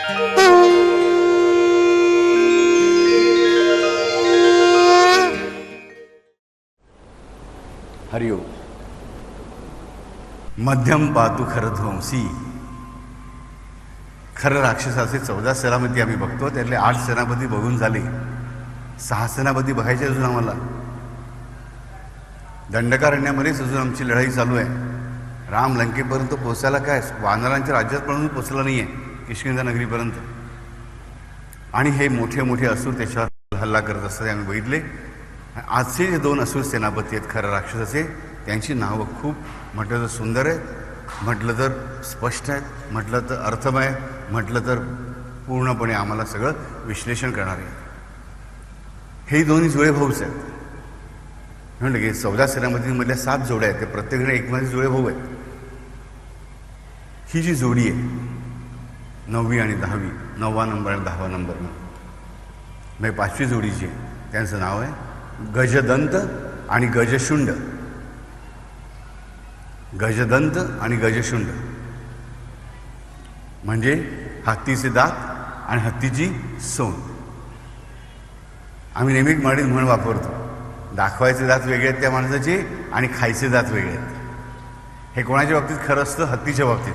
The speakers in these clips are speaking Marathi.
हरिओम. मध्यम पातू खरध्वंसी. खरं राक्षसाचे 14 सेनापती आम्ही बघतो, त्यातले 8 सेनापती बघून झाले, 6 सेनापती बघायचे अजून आम्हाला. दंडकारण्यामध्येच अजून आमची लढाई चालू आहे. राम लंकेपर्यंत पोचायला काय वानरांच्या राज्यात पण पोचला नाही आहे, किष्किंधा नगरीपर्यंत. आणि हे मोठे मोठे असुर त्याच्यावर हल्ला करत असतात आम्ही बघितले. आजचे जे 2 असुर सेनापती आहेत खरं राक्षसाचे, त्यांची नावं खूप म्हटलं तर सुंदर आहेत, म्हटलं तर स्पष्ट आहेत, म्हटलं तर अर्थमय, म्हटलं तर पूर्णपणे आम्हाला सगळं विश्लेषण करणारे आहेत. हे दोन्ही जुळे भाऊच आहेत. म्हटलं की 14 सेनापतींमधल्या 7 जोड्या आहेत, ते प्रत्येकाने एकमध्ये जुळे भाऊ आहेत. ही जी जोडी आहे 9वी आणि 10वी, 9वा नंबर आणि 10वा नंबर, म्हणजे 5वी जोडी जी आहे त्यांचं नाव आहे गजदंत आणि गजशुंड. गजदंत आणि गजशुंड म्हणजे हत्तीचे दात आणि हत्तीची सोंड. आम्ही नेहमी मराठीत म्हण वापरतो, दाखवायचे दात वेगळे आहेत त्या माणसाचे आणि खायचे दात वेगळे आहेत. हे कोणाच्या बाबतीत खरं असतं? हत्तीच्या बाबतीत.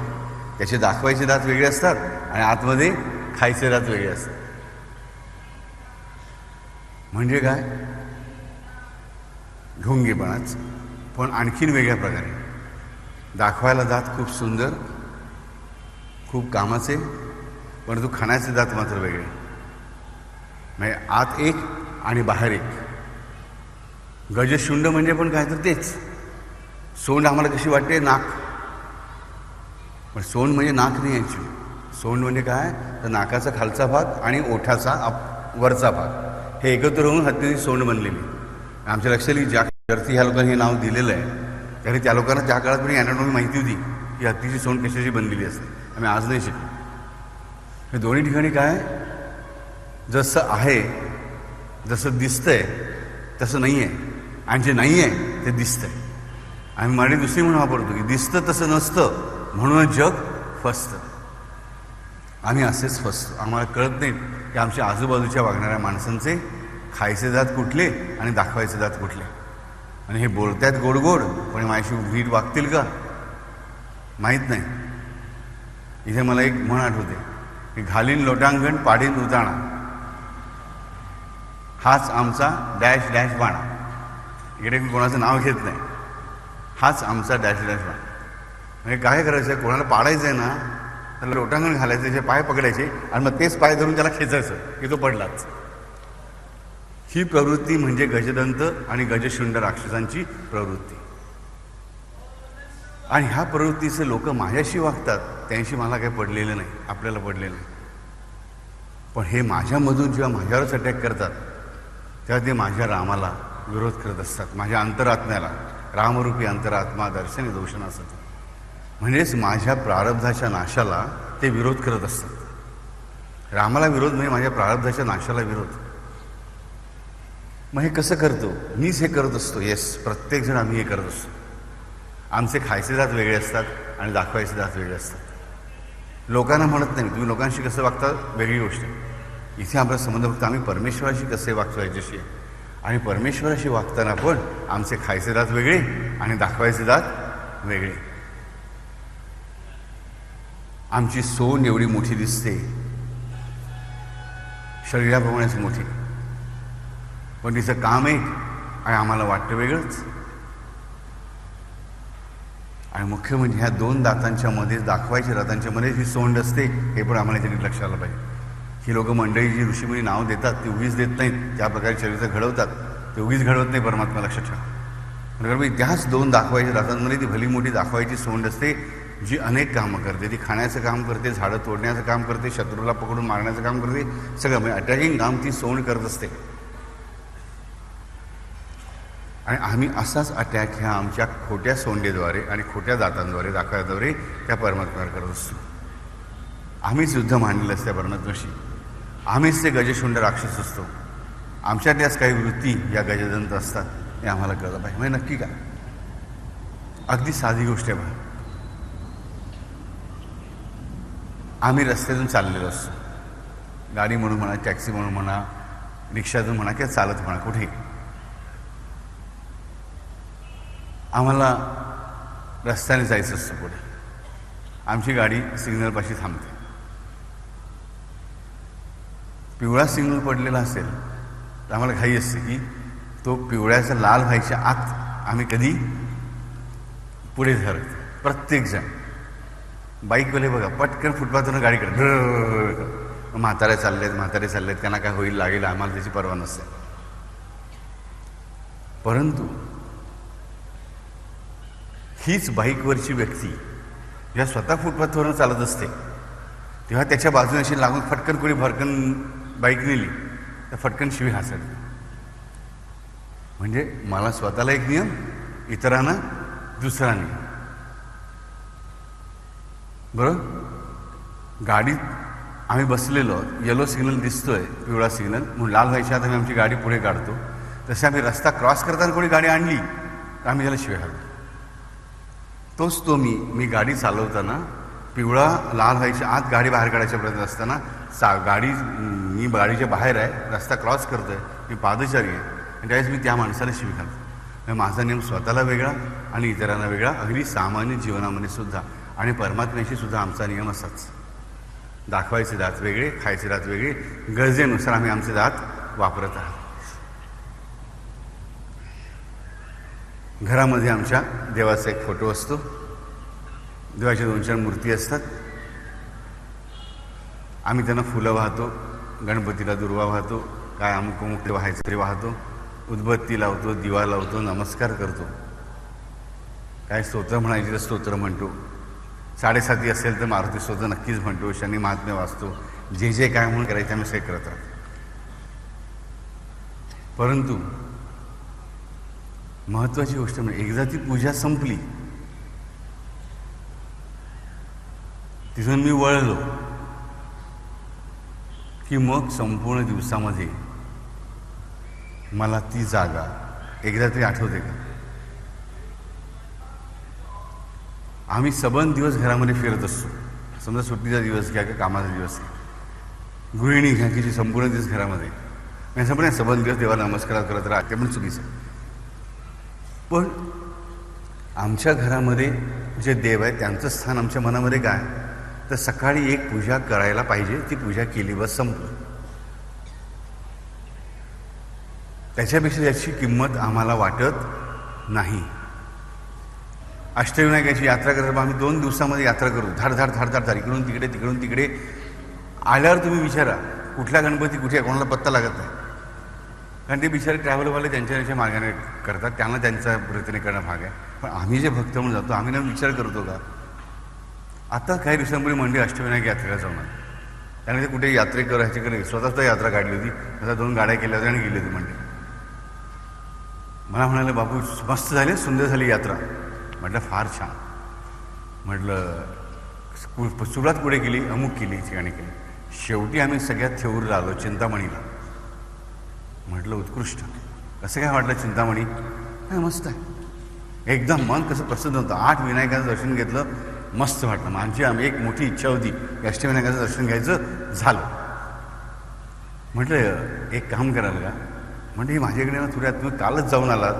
त्याचे दाखवायचे दात वेगळे असतात आणि आतमध्ये खायचे दात वेगळे असतात. म्हणजे काय? ढोंगेपणाच, पण आणखीन वेगळ्या प्रकारे. दाखवायला दात खूप सुंदर, खूप कामाचे, परंतु खाण्याचे दात मात्र वेगळे. म्हणजे आत एक आणि बाहेर एक. गजशुंड म्हणजे पण काय तर तेच. सोंड आम्हाला कशी वाटते? नाक. पण सोंड म्हणजे नाक नाही ॲक्च्युली. सोंड म्हणजे काय तर नाकाचा खालचा भाग आणि ओठाचा वरचा भाग हे एकत्र होऊन हत्तीची सोंड बनलेली. आमच्या लक्षात येईल ज्या जरती ह्या लोकांनी हे नाव दिलेलं आहे तरी त्या लोकांना त्या काळात पण ॲनाटॉमी माहिती होती की हत्तीची सोंड कशाची बनलेली असते. आम्ही आज नाही शिकलो. हे दोन्ही ठिकाणी काय जसं आहे, जसं दिसतंय तसं नाही आहे, आणि जे नाही आहे ते दिसतंय. आम्ही मराठी दुसरी म्हणून वापरतो की दिसतं तसं नसतं म्हणूनच जग फसतं. आम्ही असेच फसतो. आम्हाला कळत नाही की आमच्या आजूबाजूच्या वागणाऱ्या माणसांचे खायचे दात कुठले आणि दाखवायचे दात कुठले. आणि हे बोलतायत गोड गोड, पण माझ्याशी वीट वागतील का माहीत नाही. इथे मला एक म्हण आठवते की घालीन लोटांगण पाडीन उताणा, हाच आमचा डॅश डॅश बाणा. इकडे मी कोणाचं नाव घेत नाही. हाच आमचा डॅश डॅश बाणा. म्हणजे काय करायचं आहे, कोणाला पाडायचं आहे ना तर लोटांगण घालायचं, त्याचे पाय पकडायचे आणि मग तेच पाय धरून त्याला खेचायचं की तो पडलाच. ही प्रवृत्ती म्हणजे गजदंत आणि गजशुंड राक्षसांची प्रवृत्ती. आणि ह्या प्रवृत्तीचे लोक माझ्याशी वागतात, त्यांशी मला काही पडलेलं नाही, आपल्याला पडलेलं नाही. पण हे माझ्यामधून जेव्हा माझ्यावरच अटॅक करतात तेव्हा ते माझ्या रामाला विरोध करत असतात. माझ्या अंतरात्म्याला, रामरूपी अंतरात्मा दर्शने दोषण असत. म्हणजेच माझ्या प्रारब्धाच्या नाशाला ते विरोध करत असतात. रामाला विरोध म्हणजे माझ्या प्रारब्धाच्या नाशाला विरोध. मग हे कसं करतो? मीच हे करत असतो. येस, प्रत्येकजण आम्ही हे करत असतो. आमचे खायचे दात वेगळे असतात आणि दाखवायचे दात वेगळे असतात. लोकांना म्हणत नाही तुम्ही लोकांशी कसं वागता, वेगळी गोष्ट आहे. इथे आपला संबंध फक्त आम्ही परमेश्वराशी कसे वागतो याच्याशी आहे. आणि परमेश्वराशी वागताना पण आमचे खायचे दात वेगळे आणि दाखवायचे दात वेगळे. आमची सोंड एवढी मोठी दिसते, शरीराप्रमाणेच मोठी, पण तिचं काम एक आणि आम्हाला वाटतं वेगळंच. आणि मुख्य म्हणजे ह्या 2 दातांच्या मध्ये, दाखवायच्या दातांच्या मध्ये ही सोंड असते, हे पण आम्हाला तरी लक्षात आलं पाहिजे. ही लोक मंडळी जी ऋषीमुनी नाव देतात ती उगीच देत नाहीत, त्या प्रकारे चरित्र घडवतात, ते उगीच घडवत नाही परमात्मा, लक्षात ठेवा. बरोबर. त्याच 2 दाखवायच्या दातांमध्ये ती भली मोठी दाखवायची सोंड असते जी अनेक कामं करते. ती खाण्याचं काम करते, झाडं तोडण्याचं काम करते, शत्रूला पकडून मारण्याचं काम करते, सगळं म्हणजे अटॅकिंग काम ती सोंड करत असते. आणि आम्ही असाच अटॅक ह्या आमच्या खोट्या सोंडेद्वारे आणि खोट्या दातांद्वारे, दाखव्याद्वारे त्या परमात्म्यावर करत असतो. आम्हीच युद्ध मांडलेलं असतं त्या परमात्म्याशी. आम्हीच ते गजशुंड राक्षस असतो. आमच्यातल्याच काही वृत्ती या गजदंत असतात, हे आम्हाला कळलं पाहिजे. म्हणजे नक्की काय? अगदी साधी गोष्ट आहे बघा. आम्ही रस्त्यातून चाललेलो असतो, गाडी म्हणून म्हणा, टॅक्सी म्हणून म्हणा, रिक्षातून म्हणा किंवा चालत म्हणा, कुठेही आम्हाला रस्त्याने जायचं असतं. पुढे आमची गाडी सिग्नलपाशी थांबते. पिवळा सिग्नल पडलेला असेल तर आम्हाला घाई असते की तो पिवळ्याचा लाल व्हायच्या आत आम्ही कधी पुढे धरतो. प्रत्येकजण बाईकवाले बघा पटकन फुटपाथवरून गाडीकडे, म्हातारे चाललेत त्यांना काय होईल लागेल, आम्हाला त्याची पर्वा नसते. परंतु हीच बाईकवरची व्यक्ती जेव्हा स्वतः फुटपाथवरून चालत असते तेव्हा त्याच्या बाजूने अशी लागून फटकन कोणी भरकन बाईक नेली तर फटकन शिवी हासली. म्हणजे मला स्वतःला एक नियम, इतरांना दुसरा नियम. बरोबर. गाडीत आम्ही बसलेलो, येलो सिग्नल दिसतोय, पिवळा सिग्नल म्हणून लाल व्हायच्या आत आम्ही आमची गाडी पुढे काढतो. तसे आम्ही रस्ता क्रॉस करताना कोणी गाडी आणली तर आम्ही त्याला शिव्या घालतो. तोच तो मी गाडी चालवताना पिवळा लाल व्हायच्या आत गाडी बाहेर काढायच्या प्रयत्न असताना मी गाडीच्या बाहेर आहे, रस्ता क्रॉस करतो आहे, मी पादचारी आहे, आणि त्यावेळेस मी त्या माणसाला शिवी घालतो. माझा नियम स्वतःला वेगळा आणि इतरांना वेगळा, अगदी सामान्य जीवनामध्ये सुद्धा आणि परमात्म्याशी सुद्धा आमचा नियम असाच. दाखवायचे दात वेगळे, खायचे दात वेगळे, गरजेनुसार आम्ही आमचे दात वापरत आहोत. घरामध्ये आमच्या देवाचा एक फोटो असतो, देवाच्या 2-4 मूर्ती असतात. आम्ही त्यांना फुलं वाहतो, गणपतीला दुर्वा वाहतो, काय अमुक ते वाहायचं तरी वाहतो, उदबत्ती लावतो, दिवा लावतो, नमस्कार करतो. काय स्तोत्र म्हणायची तर स्तोत्र म्हणतो, 7:30 असेल तर मारुती स्तोत्र नक्कीच म्हणतो, शनी महात्म्य वाचतो, जे काय म्हणून करायचं आम्ही सगळे करत राहतो. परंतु महत्त्वाची गोष्ट म्हणजे एकदा ती पूजा संपली, तिथून मी वळलो की मग संपूर्ण दिवसामध्ये मला ती जागा एकदा तरी आठवते का? आम्ही सबंध दिवस घरामध्ये फिरत असतो. समजा सुट्टीचा दिवस घ्या का कामाचा दिवस घ्या, गृहिणी घ्या की जी संपूर्ण दिवस घरामध्ये, मी असं पण सबंध दिवस देवाला नमस्कार करत राहते, पण चुकीचं. पण आमच्या घरामध्ये जे देव आहे त्यांचं स्थान आमच्या मनामध्ये काय, तर सकाळी एक पूजा करायला पाहिजे, ती पूजा केली बस संपलं. त्याच्यापेक्षा याची किंमत आम्हाला वाटत नाही. अष्टविनायकाची यात्रा करत आम्ही 2 दिवसामध्ये यात्रा करू, धाड इकडून तिकडे. आल्यावर तुम्ही विचारा कुठला गणपती कुठे, कोणाला पत्ता लागत नाही. कारण ते बिचारे ट्रॅव्हलवाले त्यांच्या मार्गाने करतात, त्यांना त्यांच्या वृत्तीने करणं भाग आहे. पण आम्ही जे भक्त म्हणून जातो, आम्ही ना विचार करतो का? आता काही दिवसांपूर्वी मंडळी अष्टविनायक यात्रेला जाऊन त्याने ते कुठे यात्रेकर ह्याच्याकडे स्वतःच यात्रा काढली होती, आता 2 गाड्या केल्या होत्या आणि गेली होती मंडळी. मला म्हणाले बापू मस्त झाली, सुंदर झाली यात्रा. म्हटलं फार छान. म्हटलं सुरुवात कुठे केली, अमुक केली, ठिकाणी केली. शेवटी आम्ही सगळ्यात थेऊरला आलो, चिंतामणीला. म्हटलं उत्कृष्ट. कसं काय वाटलं चिंतामणी? काय मस्त आहे, एकदम मन कसं प्रसन्न होतं. 8 विनायकाचं दर्शन घेतलं, मस्त वाटलं. माझी एक मोठी इच्छा होती की अष्टविनायकाचं दर्शन घ्यायचं, झालं. म्हटलं एक काम कराल का? म्हणजे ही माझ्याकडे ना थोड्या, तुम्ही कालच जाऊन आलात,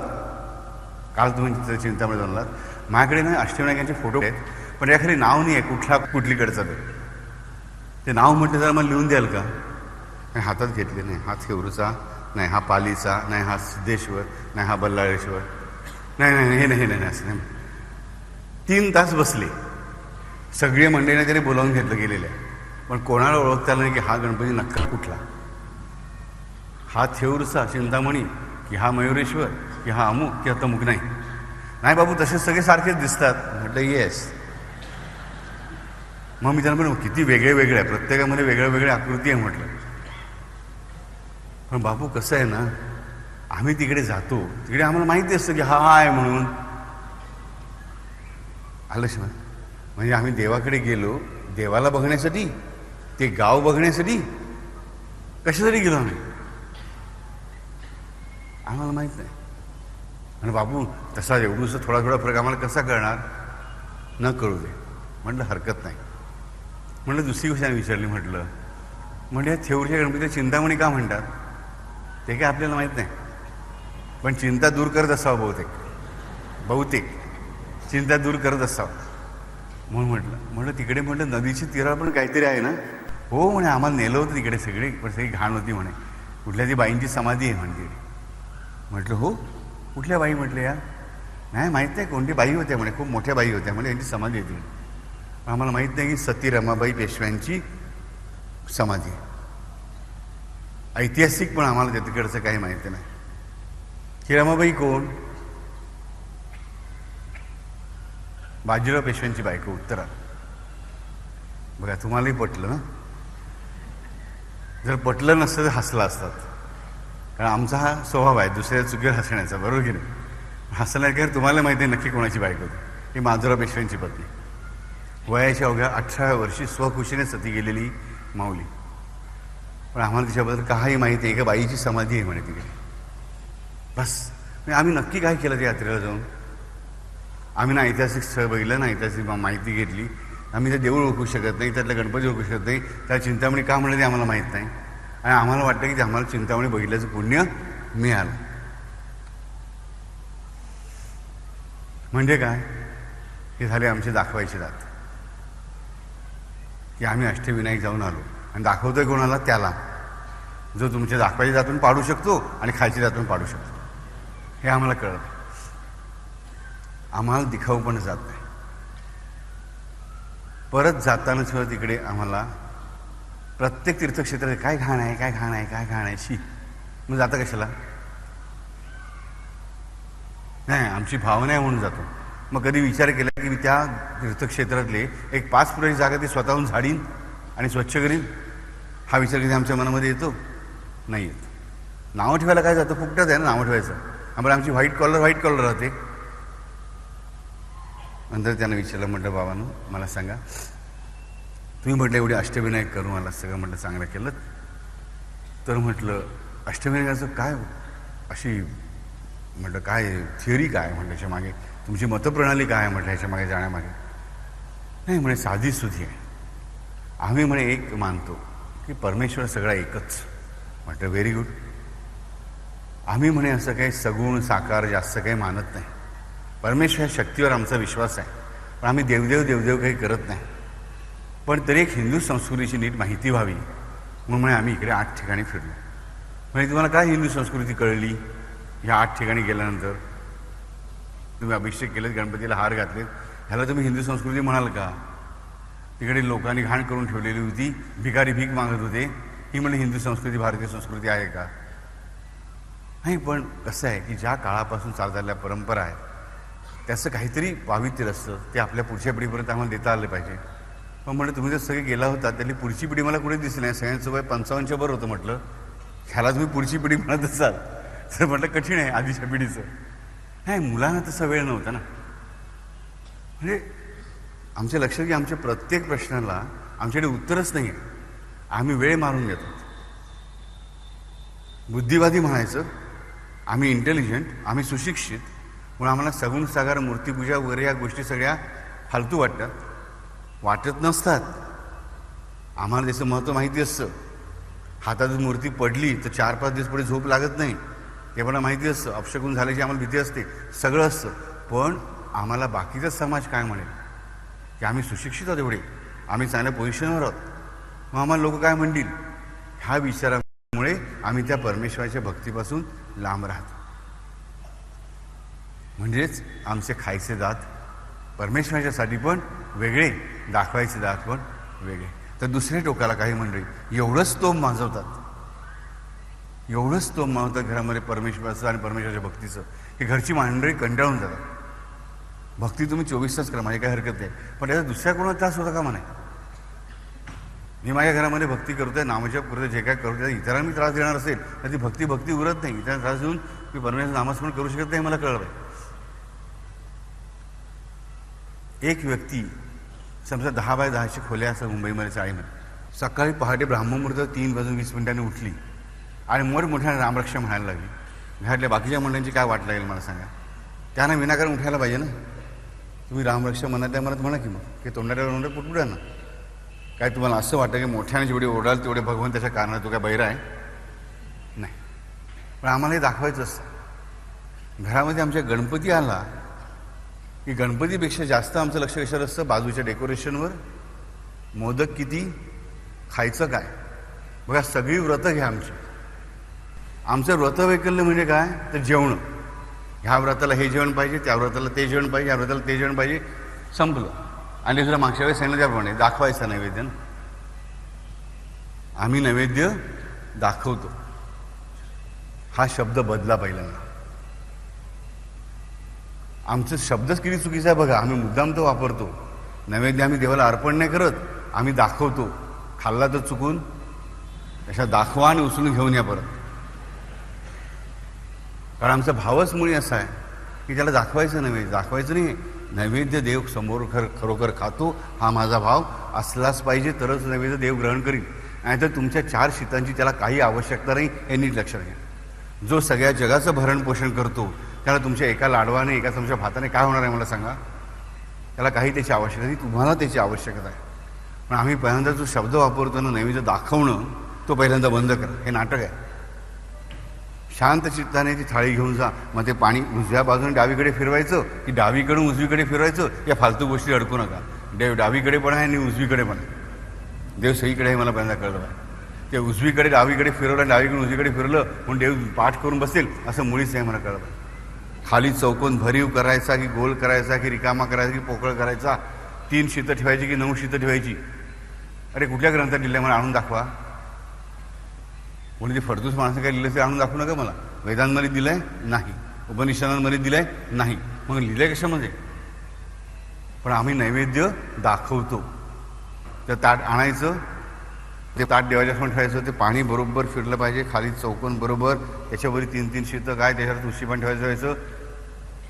काल तुम्ही तिथं चिंतामणी जाऊन आलात, माझ्याकडे ना अष्टविनायकांचे फोटो आहेत, पण याखाली नाव नाही आहे कुठलीकडचं ते नाव म्हटलं तर मला लिहून द्याल का? नाही, हातात घेतले नाही. हा थेऊरचा नाही, हा पालीचा नाही, हा सिद्धेश्वर नाही, हा बल्लाळेश्वर नाही, हे नाही असं नाही. 3 तास बसले, सगळे मंडळीने तरी बोलावून घेतलं गेलेलं आहे, पण कोणाला ओळखता नाही की हा गणपती नक्का कुठला, हा थेऊरचा चिंतामणी की हा मयुरेश्वर की हा अमुक की आता तमुक. नाही बाबू तसे सगळे सारखेच दिसतात. म्हटलं येस. मग मी त्यांना म्हणून किती वेगळे आहे, प्रत्येकामध्ये वेगळ्या आकृती आहे म्हटलं. पण बापू कसं आहे ना, आम्ही तिकडे जातो, तिकडे आम्हाला माहिती असतं की हा आहे म्हणून. आलं शिवाय म्हणजे आम्ही देवाकडे गेलो, देवाला बघण्यासाठी, ते गाव बघण्यासाठी, कशासाठी गेलो आम्हाला माहीत नाही. आणि बापू तसा एवढूसा थोडा फरक आम्हाला कसा कळणार? न कळू दे. म्हटलं हरकत नाही. म्हटलं दुसरी गोष्ट विचारली, म्हणजे थेऊरच्या गणपतीला चिंतामणी का म्हणतात ते काय आपल्याला माहीत नाही, पण चिंता दूर करत असावं बहुतेक चिंता दूर करत असावं म्हणून म्हटलं तिकडे नदीची तीरावर पण काहीतरी आहे ना. हो म्हणे, आम्हाला नेलं होतं तिकडे सगळे, पण सगळी घाण होती म्हणे, कुठल्या ती बाईंची समाधी आहे म्हणे तिकडे. म्हटलं हो, कुठल्या बाई? म्हटलं या नाही माहीत नाही, कोणती बाई होत्या म्हणे, खूप मोठ्या बाई होत्या म्हणे, यांची समाधी होती. आम्हाला माहीत नाही की सती रमाबाई पेशव्यांची समाधी आहे. ऐतिहासिक पण आम्हाला त्या तिकडचं काही माहिती नाही. की रमाबाई कोण? बाजीराव पेशव्यांची बायको उत्तरात. बघा, तुम्हालाही पटलं ना? जर पटलं नसतं तर हसला असतात, कारण आमचा हा स्वभाव आहे दुसऱ्या चुकीवर हसण्याचा, बरोबर की नाही? हसणार की तुम्हाला माहिती आहे नक्की कोणाची बायको होती. ही बाजीराव पेशव्यांची पत्नी, वयाच्या अवघ्या 18व्या वर्षी स्वखुशीने सती गेलेली माऊली. पण आम्हाला तिच्याबद्दल काही माहिती आहे का? बाईची समाधी आहे म्हणे तिकडे. बस आम्ही नक्की काय केलं त्या यात्रेला जाऊन? आम्ही ना ऐतिहासिक स्थळ बघितलं, ना ऐतिहासिक माहिती घेतली. आम्ही ते देऊळ ओळखू शकत नाही, त्यातल्या गणपती ओळखू शकत नाही, त्या चिंतामणी का म्हणलं ते आम्हाला माहीत नाही. आणि आम्हाला वाटतं की ते आम्हाला चिंतामणी बघितल्याचं पुण्य मिळालं. म्हणजे काय? हे झाले आमचे दाखवायचे दात, की आम्ही अष्टविनायक जाऊन आलो आणि दाखवतोय कोणाला? त्याला जो तुमच्या दाखवायच्या दातून पाडू शकतो आणि खालच्या दातून पाडू शकतो. हे आम्हाला कळलं. आम्हाला दिखाऊ पण जात नाही. परत जाताना सुद्धा तिकडे आम्हाला प्रत्येक तीर्थक्षेत्रात काय घाण आहे, काय घाण आहे, काय घाण आहे, शी. मग जाता कशाला? नाही, आमची भावना आहे म्हणून जातो. मग कधी विचार केला की मी त्या तीर्थक्षेत्रातले एक 5 फुटाची जागा ती स्वतःहून झाडीन आणि स्वच्छ करीन? हा विचार कधी आमच्या मनामध्ये येतो? नाही येत. नावं ठेवायला काय जातं? फुकटात आहे ना नावं ठेवायचं. आम्हाला आमची व्हाईट कॉलर राहते. नंतर त्यानं विचारलं, म्हटलं बाबांनो मला सांगा, तुम्ही म्हटलं एवढे अष्टविनायक करून मला सगळं म्हटलं चांगलं केलं, तर म्हटलं अष्टविनायकाचं काय अशी म्हटलं काय थिअरी काय म्हटलं ह्याच्या मागे, तुमची मतप्रणाली काय आहे म्हटलं ह्याच्या मागे जाण्यामागे? नाही म्हणे, साधी सुधी आहे. आम्ही म्हणे एक मानतो की परमेश्वर सगळा एकच. म्हटलं व्हेरी गुड. आम्ही म्हणे असं काही सगुण साकार जास्त काही मानत नाही. परमेश्वर ह्या शक्तीवर आमचा विश्वास आहे, पण आम्ही देवदेव काही करत नाही. पण तरी एक हिंदू संस्कृतीची नीट माहिती व्हावी म्हणून म्हणे आम्ही इकडे 8 ठिकाणी फिरलो. म्हणजे तुम्हाला काय हिंदू संस्कृती कळली ह्या 8 ठिकाणी गेल्यानंतर? तुम्ही अभिषेक केलेत, गणपतीला हार घातलेत, ह्याला तुम्ही हिंदू संस्कृती म्हणाल का? तिकडे लोकांनी घाण करून ठेवलेली होती, भिकारी भीक मागत होते, ही म्हणजे हिंदू संस्कृती, भारतीय संस्कृती आहे का? नाही. पण कसं आहे की ज्या काळापासून चालत आलेल्या परंपरा आहेत त्याचं काहीतरी पावित्र्य असतं, ते आपल्या पुढच्या पिढीपर्यंत आम्हाला देता आलं पाहिजे. पण म्हटलं तुम्ही जर सगळे गेला होता त्यातली पुढची पिढी मला कुठे दिसली नाही. सगळ्यांचं वय 55च्या वर होतं. म्हटलं ह्याला तुम्ही पुढची पिढी म्हणत असाल तर म्हटलं कठीण आहे आधीच्या पिढीचं. नाही, मुलांना तसा वेळ नव्हता ना. म्हणजे आमच्या लक्षात की आमच्या प्रत्येक प्रश्नाला आमच्याकडे उत्तरच नाही आहे. आम्ही वेळ मारून घेतो. बुद्धिवादी म्हणायचं, आम्ही इंटेलिजंट, आम्ही सुशिक्षित, म्हणून आम्हाला सगुण साकार मूर्तीपूजा वगैरे या गोष्टी सगळ्या फालतू वाटत नसतात. आम्हाला त्याचं महत्त्व माहिती असतं. हातातून मूर्ती पडली तर 4-5 दिवस पुढे झोप लागत नाही, ते मला माहिती असतं. अपशकुन झाल्याची आम्हाला भीती असते, सगळं असतं. पण आम्हाला बाकीचा समाज काय म्हणेल की आम्ही सुशिक्षित आहोत, एवढे आम्ही चांगल्या पोझिशनवर आहोत, मग आम्हाला लोक काय म्हणतील, ह्या विचारामुळे आम्ही त्या परमेश्वराच्या भक्तीपासून लांब राहतो. म्हणजेच आमचे खायचे दात परमेश्वराच्यासाठी पण वेगळे, दाखवायचे दात पण वेगळे. तर दुसऱ्या टोकाला काही मंडळी एवढंच स्तोम माजवतात, एवढंच स्तोम माजवतात घरामध्ये परमेश्वराचं आणि परमेश्वराच्या भक्तीचं, की घरची मंडळी कंटाळून जातात. भक्ती तुम्ही 24 तास करा, माझी काही हरकत नाही, पण त्याचा दुसऱ्या कोणाला त्रास होता का म्हणे? मी माझ्या घरामध्ये भक्ती करतोय, नामजप करतोय, जे काय करतोय, इतरांना मी त्रास देणार असेल तर ती भक्ती उरत नाही. इतरांना त्रास देऊन मी परमेश्वर नामस्मरण करू शकत नाही, मला कळलं. एक व्यक्ती समजा 10 बाय 10ची खोल्या असं मुंबईमध्ये चाळीमध्ये, सकाळी पहाटे ब्राह्ममुहूर्त 3:20 उठली आणि मोठमोठ्या रामरक्षा म्हणायला लागली. घरातल्या बाकीच्या मंडळींची काय वाट लागेल मला सांगा? त्यांना विनाकारण उठायला पाहिजे ना. तुम्ही रामरक्षा म्हणत आहे म्हणत म्हणा की मग की तोंडाला पुटपुटा ना. काय तुम्हाला असं वाटतं की मोठ्याने जेवढे ओरडाल तेवढे भगवान त्याच्या कारणात तो काय बहिरा आहे? नाही. पण आम्हाला हे दाखवायचं असतं. घरामध्ये आमच्या गणपती आला की गणपतीपेक्षा जास्त आमचं लक्ष कशावर असतं? बाजूच्या डेकोरेशनवर. मोदक किती, खायचं काय. बघा, सगळी व्रतं घ्या आमची. आमचं व्रत वैकल्य म्हणजे काय? तर जेवण. ह्या व्रताला हे जेवण पाहिजे, त्या व्रताला ते जेवण पाहिजे, ह्या व्रताला ते जेवण पाहिजे, संपलं. आणि दुसरं मागच्या वेळेस सांगितलं त्याप्रमाणे दाखवायचं नैवेद्य. आम्ही नैवेद्य दाखवतो. हा शब्द बदला पहिल्यांदा. आमचं शब्दच किती चुकीचा आहे बघा. आम्ही मुद्दाम तो वापरतो. नैवेद्य आम्ही देवाला अर्पण नाही करत, आम्ही दाखवतो. खाल्ला तर चुकून तशा दाखवा आणि उचलून घेऊन या परत. कारण आमचा भावच मुळी असा आहे की त्याला दाखवायचं नैवेद्य. दाखवायचं नाही, नैवेद्य देव समोर खरोखर खातो हा माझा भाव असलाच पाहिजे, तरच नैवेद्य देव ग्रहण करीन. नाहीतर तुमच्या 4 शीतांची त्याला काही आवश्यकता नाही, हे नीट लक्षात घ्या. जो सगळ्या जगाचं भरण पोषण करतो त्याला तुमच्या एका लाडवाने, एका चमच्या भाताने काय होणार आहे मला सांगा? त्याला काही त्याची आवश्यकता नाही, तुम्हाला त्याची आवश्यकता आहे. पण आम्ही पहिल्यांदा जो शब्द वापरतो ना, नैवेद्य दाखवणं, तो पहिल्यांदा बंद करा. हे नाटक आहे. शांत चित्ताने ती थाळी घेऊन जा. मग ते पाणी उजव्या बाजूने डावीकडे फिरवायचं की डावीकडून उजवीकडे फिरवायचं, या फालतू गोष्टी अडकू नका. देव डावीकडे पण आहे आणि उजवीकडे पण आहे. देव सगळीकडे हे मला पहिल्यांदा कळलं आहे. ते उजवीकडे डावीकडे फिरवलं, डावीकडून उजवीकडे फिरवलं म्हणून देव पाठ करून बसेल असं मुळीच नाही मला कळलं. खाली चौकोन भरीव करायचा की गोल करायचा की रिकामा करायचा की पोकळ करायचा, 3 शीतं ठेवायची की 9 शीतं ठेवायची. अरे कुठल्या ग्रंथात लिहिलं मला आणून दाखवा. कोणी ते फडतूस माणसं काय लिहिलं ते आणून दाखवू नका मला. वेदांमध्ये दिलं आहे नाही, उपनिषदांमध्ये दिलं आहे नाही, मग लिहिलं आहे कशामध्ये? पण आम्ही नैवेद्य दाखवतो. ते ताट आणायचं, ते ताट देवाच्या समोर ठेवायचं, ते पाणी बरोबर फिरलं पाहिजे, खाली चौकोन बरोबर, त्याच्यावर 3-3 शीतं काय, त्याच्यावर तुळशी पण ठेवायचं,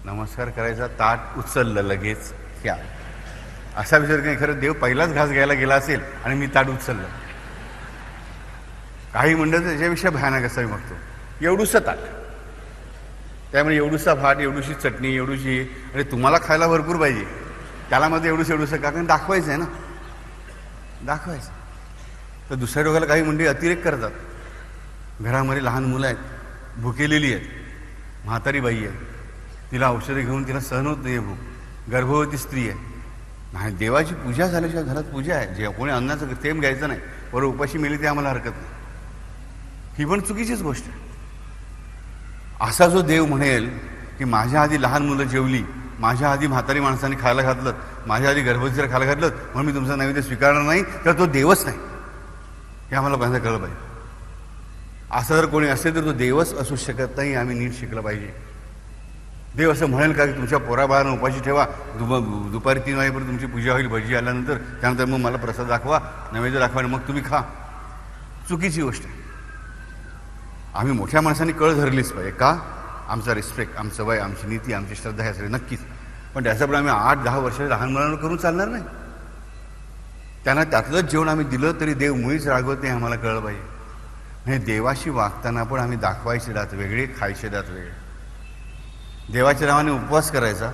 नमस्कार करायचा, ताट उचललं लगेच क्या. असा विचार काही खरं देव पहिलाच घास घ्यायला गेला असेल आणि मी ताट उचललं. काही म्हणलं तर त्याच्यापेक्षा भयानक असा मी बघतो. एवढूसं ताट, त्यामुळे एवढूसा भात, एवढूशी चटणी, एवढूशी. अरे तुम्हाला खायला भरपूर पाहिजे, त्याला मध्ये एवढूसं का? कारण दाखवायचं आहे ना, दाखवायचं. तर दुसऱ्या रोगाला काही मंडळी अतिरेक करतात. घरामध्ये लहान मुलं आहेत, भुकेलेली आहेत, म्हातारी बाई आहे, तिला औषधं घेऊन तिला सहन होत नाही भूक, गर्भवती स्त्री आहे. नाही, देवाची पूजा झाल्याशिवाय घरात पूजा आहे. जे कोणी अन्नाचं थेंब घ्यायचं नाही, बरोबर उपाशी मेली ते आम्हाला हरकत नाही. ही पण चुकीचीच गोष्ट आहे. असा जो देव म्हणेल की माझ्या आधी लहान मुलं जेवली, माझ्या आधी म्हातारी माणसाने खायला घातलं, माझ्या आधी गर्भवतीला खायला घातलं म्हणून मी तुमचा नैवेद्य स्वीकारणार नाही, तर तो देवच नाही. हे आम्हाला पहिल्यांदा कळलं पाहिजे. असं जर कोणी असेल तर तो देवच असू शकत नाही. आम्ही नीट शिकलं पाहिजे. देव असं म्हणेल का की तुमच्या पोराबाळांना उपाशी ठेवा, दुपारी 3 वाजेपर्यंत तुमची पूजा होईल भजी आल्यानंतर, त्यानंतर मग मला प्रसाद दाखवा, नैवेद्य दाखवा आणि मग तुम्ही खा. चुकीची गोष्ट आहे. आम्ही मोठ्या माणसांनी कळ धरलीच पाहिजे. का? आमचा रिस्पेक्ट, आमचं वय, आमची नीती, आमची श्रद्धा ह्या सगळे नक्कीच. पण त्याच्यापुढे आम्ही 8-10 वर्ष लहान मुलांना करून चालणार नाही. त्यांना त्यातलंच जेवण आम्ही दिलं तरी देव मुळीच रागवत नाही, आम्हाला कळलं पाहिजे. म्हणजे देवाशी वागताना पण आम्ही दाखवायचे दात वेगळे, खायचे दात वेगळे. देवाच्या नावाने उपवास करायचा,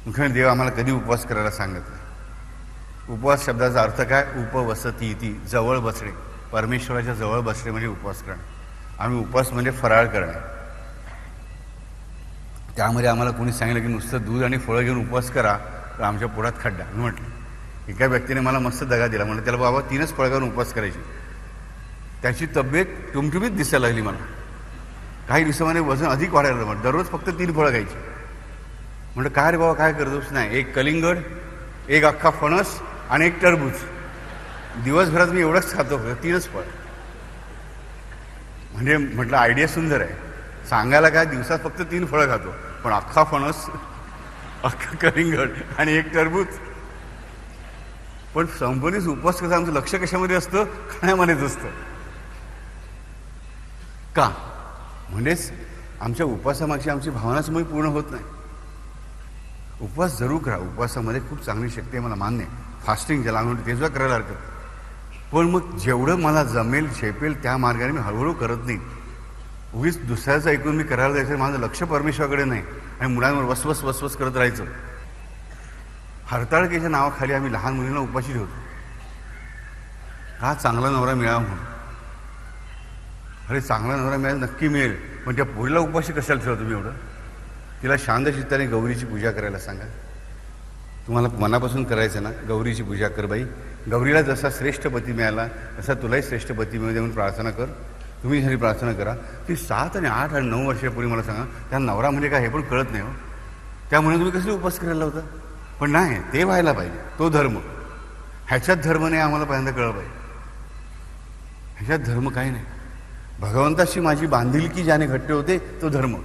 मुख्यमंत्री देव आम्हाला कधी उपवास करायला सांगत नाही. उपवास शब्दाचा अर्थ काय? उपवसती, ती जवळ बसणे, परमेश्वराच्या जवळ बसणे म्हणजे उपवास करणे. आम्ही उपवास म्हणजे फराळ करणे. त्यामध्ये आम्हाला कोणी सांगितलं की नुसतं दूध आणि फळं घेऊन उपवास करा तर आमच्या पोटात खड्डा. मी म्हटलं, एका व्यक्तीने मला मस्त दगा दिला. म्हटलं त्याला बाबा 3च फळं घेऊन उपवास करायची. त्याची तब्येत टुमटुमीत दिसायला लागली मला. काही दिवसामध्ये वजन अधिक वाढायला लागलं. दररोज फक्त 3 फळं घ्यायची. म्हटलं काय रे बाबा काय करतोस? नाही, 1 कलिंगड, 1 अख्खा फणस आणि 1 टरबूज. दिवसभरात मी एवढंच खातो, 3च फळ. म्हणजे म्हटलं आयडिया सुंदर आहे. सांगायला काय, दिवसात फक्त 3 फळं खातो, पण अख्खा फणस, अख्खा कलिंगड आणि 1 टरबूज. पण संपूर्ण उपवास कसा आमचं लक्ष कशामध्ये असतं? खाण्यामध्येच असतं. का? म्हणजेच आमच्या उपवासामागची आमची भावनाच मग पूर्ण होत नाही. उपवास जरूर करा. उपवासामध्ये खूप चांगली शक्ती आहे, मला मान्य आहे. फास्टिंग ज्याला म्हणतो ते सुद्धा करायला हरकत. पण मग जेवढं मला जमेल झेपेल त्या मार्गाने मी हळूहळू करत नाही. उगीच दुसऱ्याचं ऐकून मी करायला जायचं, माझं लक्ष परमेश्वराकडे नाही आणि मुलांवर वसवस करत राहायचं. हरताळकेच्या नावाखाली आम्ही लहान मुलींना उपाशी ठेवतो. हा चांगला नवरा मिळावा म्हणून. अरे चांगला नवरा मिळाला नक्की मिळेल, पण त्या पोरीला उपाशी कशाला ठेवतो तुम्ही एवढं? तिला शांत चित्ताने गौरीची पूजा करायला सांगा. तुम्हाला मनापासून करायचं ना, गौरीची पूजा कर बाई. गौरीला जसा श्रेष्ठ पती मिळाला तसा तुलाही श्रेष्ठ पती मिळू दे म्हणून प्रार्थना कर. तुम्ही जरी प्रार्थना करा. ती 7 आणि 8 आणि 9 वर्षापूर्वी मला सांगा, त्या नवरा म्हणजे काय हे पण कळत नाही हो. त्यामुळे तुम्ही कसले उपास करायला होता? पण नाही, ते व्हायला पाहिजे, तो धर्म. ह्याच्यात धर्म नाही आम्हाला पहिल्यांदा कळलं पाहिजे. ह्याच्यात धर्म काही नाही. भगवंताशी माझी बांधिलकी ज्याने घट्ट होते तो धर्म.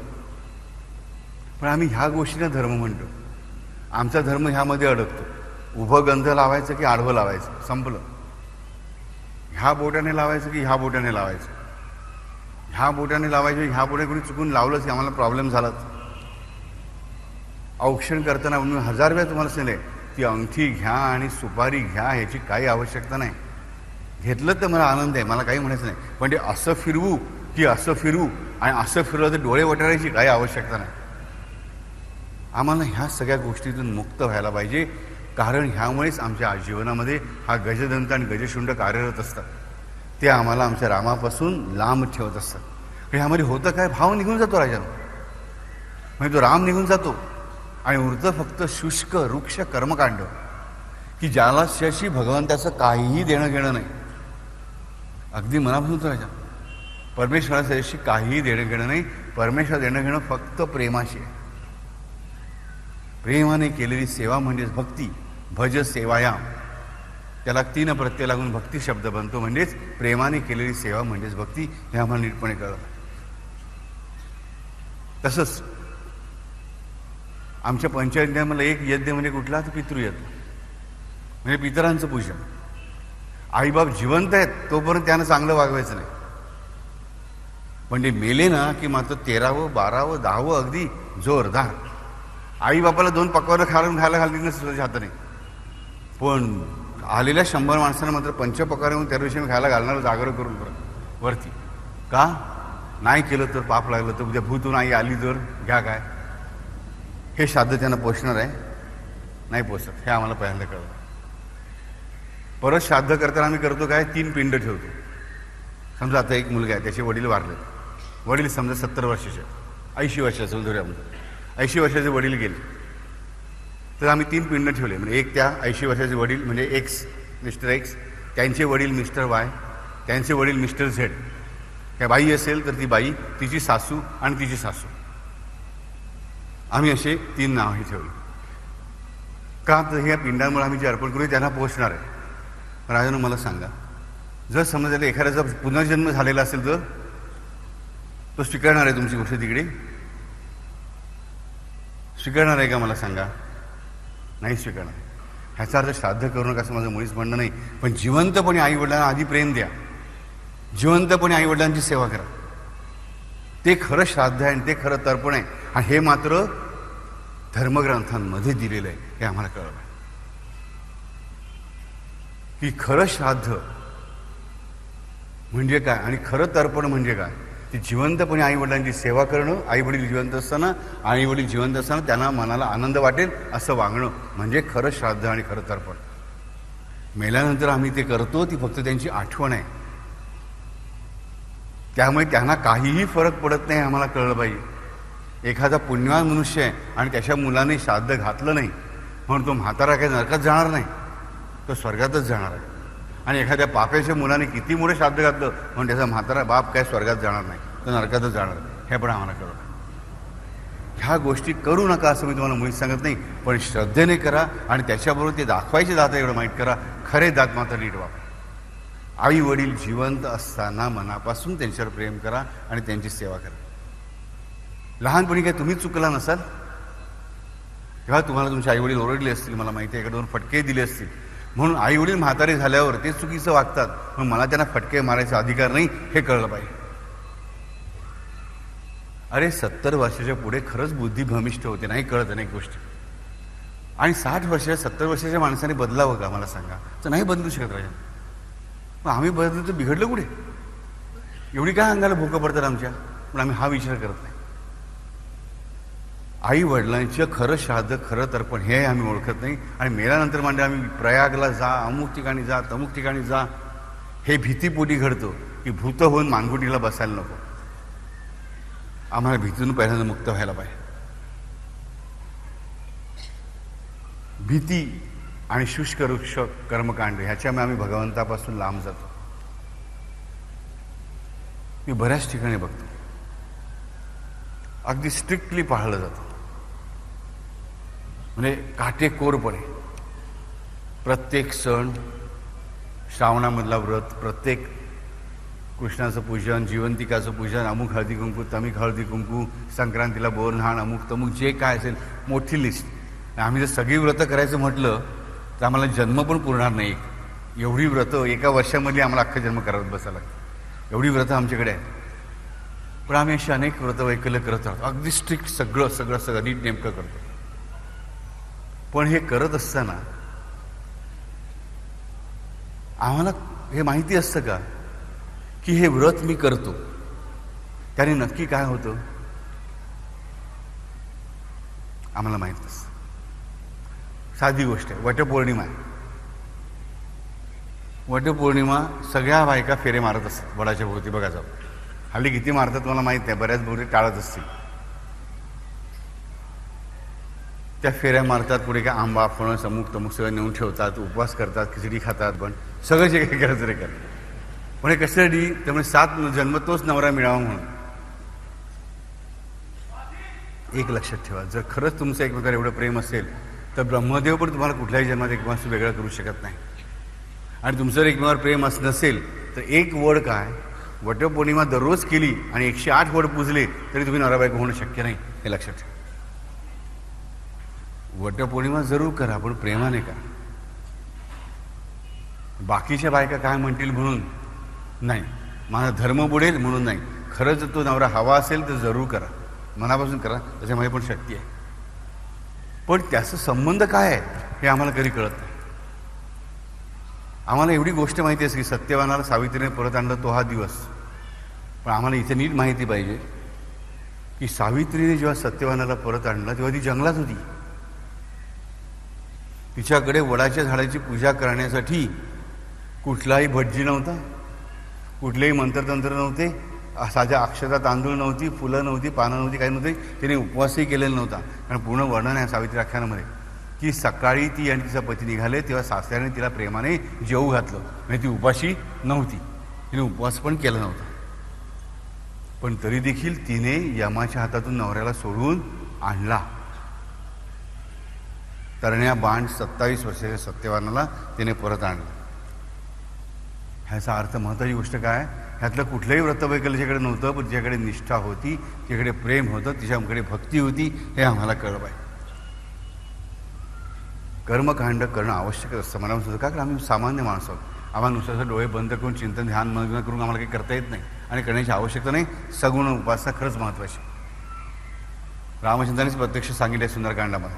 पण आम्ही ह्या गोष्टींना धर्म म्हणतो. आमचा धर्म ह्यामध्ये अडकतो. उभं गंध लावायचं की आडवं लावायचं, संपलं. ह्या बोटाने लावायचं की ह्या बोटाने लावायचं, ह्या बोटाने लावायचं ह्या बोटाने कोणी चुकून लावलंच की आम्हाला प्रॉब्लेम झालाच. औक्षण करताना म्हणून 1000 वेळा तुम्हाला सांगितले ती अंगठी घ्या आणि सुपारी घ्या, ह्याची काही आवश्यकता नाही. घेतलं तर मला आनंद आहे, मला काही म्हणायचं नाही. पण ते असं फिरवू की असं फिरवू आणि असं फिरवलं तर डोळे वटारायची काही आवश्यकता नाही. आम्हाला ह्या सगळ्या गोष्टीतून मुक्त व्हायला पाहिजे. कारण ह्यामुळेच आमच्या जीवनामध्ये हा गजदंत आणि गजशुंड कार्यरत असतात. ते आम्हाला आमच्या रामापासून लांब ठेवत असतात. ह्यामध्ये होतं काय, भाव निघून जातो राजानं, म्हणजे तो राम निघून जातो आणि उरतं फक्त शुष्क वृक्ष कर्मकांड, की ज्याला शशी भगवंताचं काहीही देणं घेणं नाही. अगदी मनापासून तो राजा परमेश्वराशी काहीही देणं घेणं नाही. परमेश्वर देणं घेणं फक्त प्रेमाशी आहे. प्रेमाने केलेली सेवा म्हणजेच भक्ती. भज सेवायाम, त्याला 3 प्रत्यय लागून भक्ती शब्द बनतो. म्हणजेच प्रेमाने केलेली सेवा म्हणजेच भक्ती. हे आम्हाला नीटपणे कळलं. तसंच आमच्या पंचयज्ञामध्ये एक यज्ञ म्हणजे कुठला, तर पितृयज्ञ, म्हणजे पितरांचं पूजन. आईबाप जिवंत आहेत तोपर्यंत त्यानं चांगलं वागवायचं नाही. पण ते मेले ना की मात्र 13वं 12वं 10वं अगदी जोरदार. आई बापाला 2 पकवानं खायला घालतील ना स्वतःच्या हाताने. पण आलेल्या 100 माणसांना मात्र 5 पकवानं त्या दिवशी मी खायला घालणार जागर करून वरती. का नाही केलं तर पाप लागलं तर, उद्या भूतून आई आली तर घ्या काय. हे श्राद्ध त्यांना पोचणार आहे, नाही पोचत. हे आम्हाला पहिल्यांदा कळलं. परत श्राद्ध करताना आम्ही करतो काय, 3 पिंड ठेवतो. समजा आता एक मुलगा आहे, त्याचे वडील वारले. वडील समजा 70 वर्षाचे, 80 वर्षाचं धरूया, 80 वर्षाचे वडील गेले तर आम्ही 3 पिंड ठेवले. म्हणजे एक त्या 80 वर्षाचे वडील म्हणजे एक्स, मिस्टर एक्स, त्यांचे वडील मिस्टर वाय, त्यांचे वडील मिस्टर झेड. काय बाई असेल तर ती बाई, तिची सासू आणि तिची सासू, आम्ही असे 3 नावही ठेवली. का तर ह्या पिंडांमुळे आम्ही जे अर्पण करू त्यांना पोहोचणार आहे. राजानं मला सांगा, जर समजा एखाद्याचा पुनर्जन्म झालेला असेल तर तो स्वीकारणार आहे तुमची गोष्ट तिकडे? स्वीकारणार आहे का मला सांगा? नाही स्वीकारणार. ह्याचा अर्थ श्राद्ध करू नका असं माझं मुळीच म्हणणं नाही. पण जिवंतपणे आईवडिलांना आधी प्रेम द्या, जिवंतपणे आईवडिलांची सेवा करा. ते खरं श्राद्ध आहे आणि ते खरं तर्पण आहे. आणि हे मात्र धर्मग्रंथांमध्ये दिलेलं आहे. हे आम्हाला कळलं की खरं श्राद्ध म्हणजे काय आणि खरं तर्पण म्हणजे काय. ते जिवंतपणे आईवडिलांची सेवा करणं, आईवडील जिवंत असताना, आईवडील जिवंत असताना त्यांना मनाला आनंद वाटेल असं वागणं म्हणजे खरं श्राद्ध आणि खरं तर्पण. मेल्यानंतर आम्ही ते करतो ती फक्त त्यांची आठवण आहे. त्यामुळे त्यांना काहीही फरक पडत नाही. आम्हाला कळलं पाहिजे. एखादा पुण्यवान मनुष्य आहे आणि त्याच्या मुलाने श्राद्ध घातलं नाही म्हणून तो म्हातारा काही नरकात जाणार नाही, तो स्वर्गातच जाणार आहे. आणि एखाद्या पाप्याच्या मुलाने किती मोठं श्राद्ध घातलं म्हणून त्याचा म्हातारा बाप काय स्वर्गात जाणार नाही, तो नरकातच जाणार. हे पण आम्हाला कळलं. ह्या गोष्टी करू नका असं मी तुम्हाला मुळीच सांगत नाही, पण श्रद्धेने करा आणि त्याच्याबरोबर ते दाखवायचे दात एवढं माहीत करा. खरे दात मात्र नीट वापरा. आई वडील जिवंत असताना मनापासून त्यांच्यावर प्रेम करा आणि त्यांची सेवा करा. लहानपणी काय तुम्ही चुकला नसाल तेव्हा तुम्हाला तुमचे आईवडील ओरडले असतील, मला माहिती आहे, 1-2 फटके दिले असतील. म्हणून आईवडील म्हातारे झाल्यावर ते चुकीचं वागतात म्हणून मला त्यांना फटके मारायचा अधिकार नाही, हे कळलं पाहिजे. अरे 70 वर्षाच्या पुढे खरंच बुद्धी भ्रमिष्ठ होते, नाही कळत अनेक गोष्टी. आणि 60 वर्षाच्या 70 वर्षाच्या माणसाने बदलावं का मला सांगा? तर नाही बदलू शकत राजा. मग आम्ही बदलतो तर बिघडलं कुठे? एवढी काय अंगाला भोकं पडतात आमच्या? पण आम्ही हा विचार करत नाही. आई वडिलांचं खरं श्राद्ध खरं तर्पण हे आम्ही ओळखत नाही. आणि मेल्यानंतर म्हणजे आम्ही प्रयागला जा, अमुक ठिकाणी जा, तमुक ठिकाणी जा, हे भीतीपोटी घडतो की भूत होऊन मानगुटीला बसायला नको. आम्हाला भीतीतून पहिल्यांदा मुक्त व्हायला पाहिजे. भीती आणि शुष्क वृक्ष कर्मकांड ह्याच्यामुळे आम्ही भगवंतापासून लांब जातो. मी बऱ्याच ठिकाणी बघतो अगदी स्ट्रिक्टली पाळलं जातं, म्हणजे काटेकोरपणे प्रत्येक सण, श्रावणामधला व्रत, प्रत्येक कृष्णाचं पूजन, जिवंतिकाचं पूजन, अमुक हळदी कुंकू, तमिक हळदी कुंकू, संक्रांतीला बोरन्हाण, अमुक तमुक जे काय असेल मोठी लिस्ट. आम्ही जर सगळी व्रतं करायचं म्हटलं तर आम्हाला जन्म पण पुरणार नाही. एवढी व्रतं एका वर्षामध्ये आम्हाला अख्खा जन्म करत बसायला लागतं. एवढी व्रतं आमच्याकडे आहेत. पण आम्ही अशी अनेक व्रतं वैकल्य करत राहतो, अगदी स्ट्रिक्ट सगळं सगळं सगळं नीट नेमकं करतो. पण हे करत असताना आम्हाला हे माहिती असतं का की हे व्रत मी करतो त्याने नक्की काय होतं? आम्हाला माहीत नसतं. साधी गोष्ट आहे, वटपौर्णिमा आहे. वटपौर्णिमा सगळ्या बायका फेरे मारत असतात वडाच्या भोवती. बघा जाऊ, हल्ली किती मारतात मला माहीत नाही, बऱ्याच भोवती टाळत असतील. त्या फेऱ्या मारतात, पुढे काय आंबा फणस अमुक तमुक सगळं नेऊन ठेवतात, उपवास करतात, खिचडी खातात, पण सगळं जे काही करायचं रे करतात. पण हे कशासाठी? त्यामुळे 7 जन्म तोच नवरा मिळावा म्हणून. एक लक्षात ठेवा, जर खरंच तुमचं एकमेकावर एवढं प्रेम असेल तर ब्रह्मदेव पण तुम्हाला कुठल्याही जन्मात एकमेकांपासून वेगळं करू शकत नाही. आणि तुमचं जर एकमेकावर प्रेम नसेल तर एक वड काय, वटपौर्णिमा दररोज केली आणि 108 वड पूजले तरी तुम्ही नवरा बायको होणं शक्य नाही, हे लक्षात ठेवा. वटपौर्णिमा जरूर करा, पण प्रेमाने करा. बाकीच्या बायका काय म्हणतील म्हणून नाही, माझा धर्म बुडेल म्हणून नाही. खरंच जर तो नवरा हवा असेल तर जरूर करा, मनापासून करा, त्याच्यामध्ये पण शक्ती आहे. पण त्याचा संबंध काय आहे हे आम्हाला कधी कळत नाही. आम्हाला एवढी गोष्ट माहिती असते की सत्यवानाला सावित्रीने परत आणलं तो हा दिवस. पण आम्हाला इथे नीट माहिती पाहिजे की सावित्रीने जेव्हा सत्यवानाला परत आणलं तेव्हा ती जंगलात होती. तिच्याकडे वडाच्या झाडाची पूजा करण्यासाठी कुठलाही भटजी नव्हता, कुठलेही मंत्रतंत्र नव्हते, साध्या अक्षता तांदूळ नव्हती, फुलं नव्हती, पानं नव्हती, काही नव्हते. तिने उपवासही केलेला नव्हता. कारण पूर्ण वर्णन आहे सावित्री आख्यानामध्ये की सकाळी ती आणि तिचा पती निघाले तेव्हा सासऱ्याने तिला प्रेमाने जेवू घातलं. म्हणजे ती उपाशी नव्हती, तिने उपवास पण केला नव्हता. पण तरी देखील तिने यमाच्या हातातून नवऱ्याला सोडून आणला. तरण्या बाण 27 वर्षाच्या सत्यवानाला तिने परत आणलं. ह्याचा अर्थ महत्त्वाची गोष्ट काय, ह्यातलं कुठलंही व्रतवैकल्याच्याकडे नव्हतं, पण तिच्याकडे निष्ठा होती, तिच्याकडे प्रेम होतं, तिच्याकडे भक्ती होती, हे आम्हाला कळलं पाहिजे. कर्मकांड करणं आवश्यक असतं मला म्हणतो का, कारण आम्ही सामान्य माणसं आहोत. आम्हाला नुसतं डोळे बंद करून चिंतन ध्यान मग्न करून आम्हाला काही करता येत नाही आणि करण्याची आवश्यकता नाही. सगुण उपासना खरंच महत्त्वाची. रामचंद्रानेच प्रत्यक्ष सांगितले सुंदरकांडामध्ये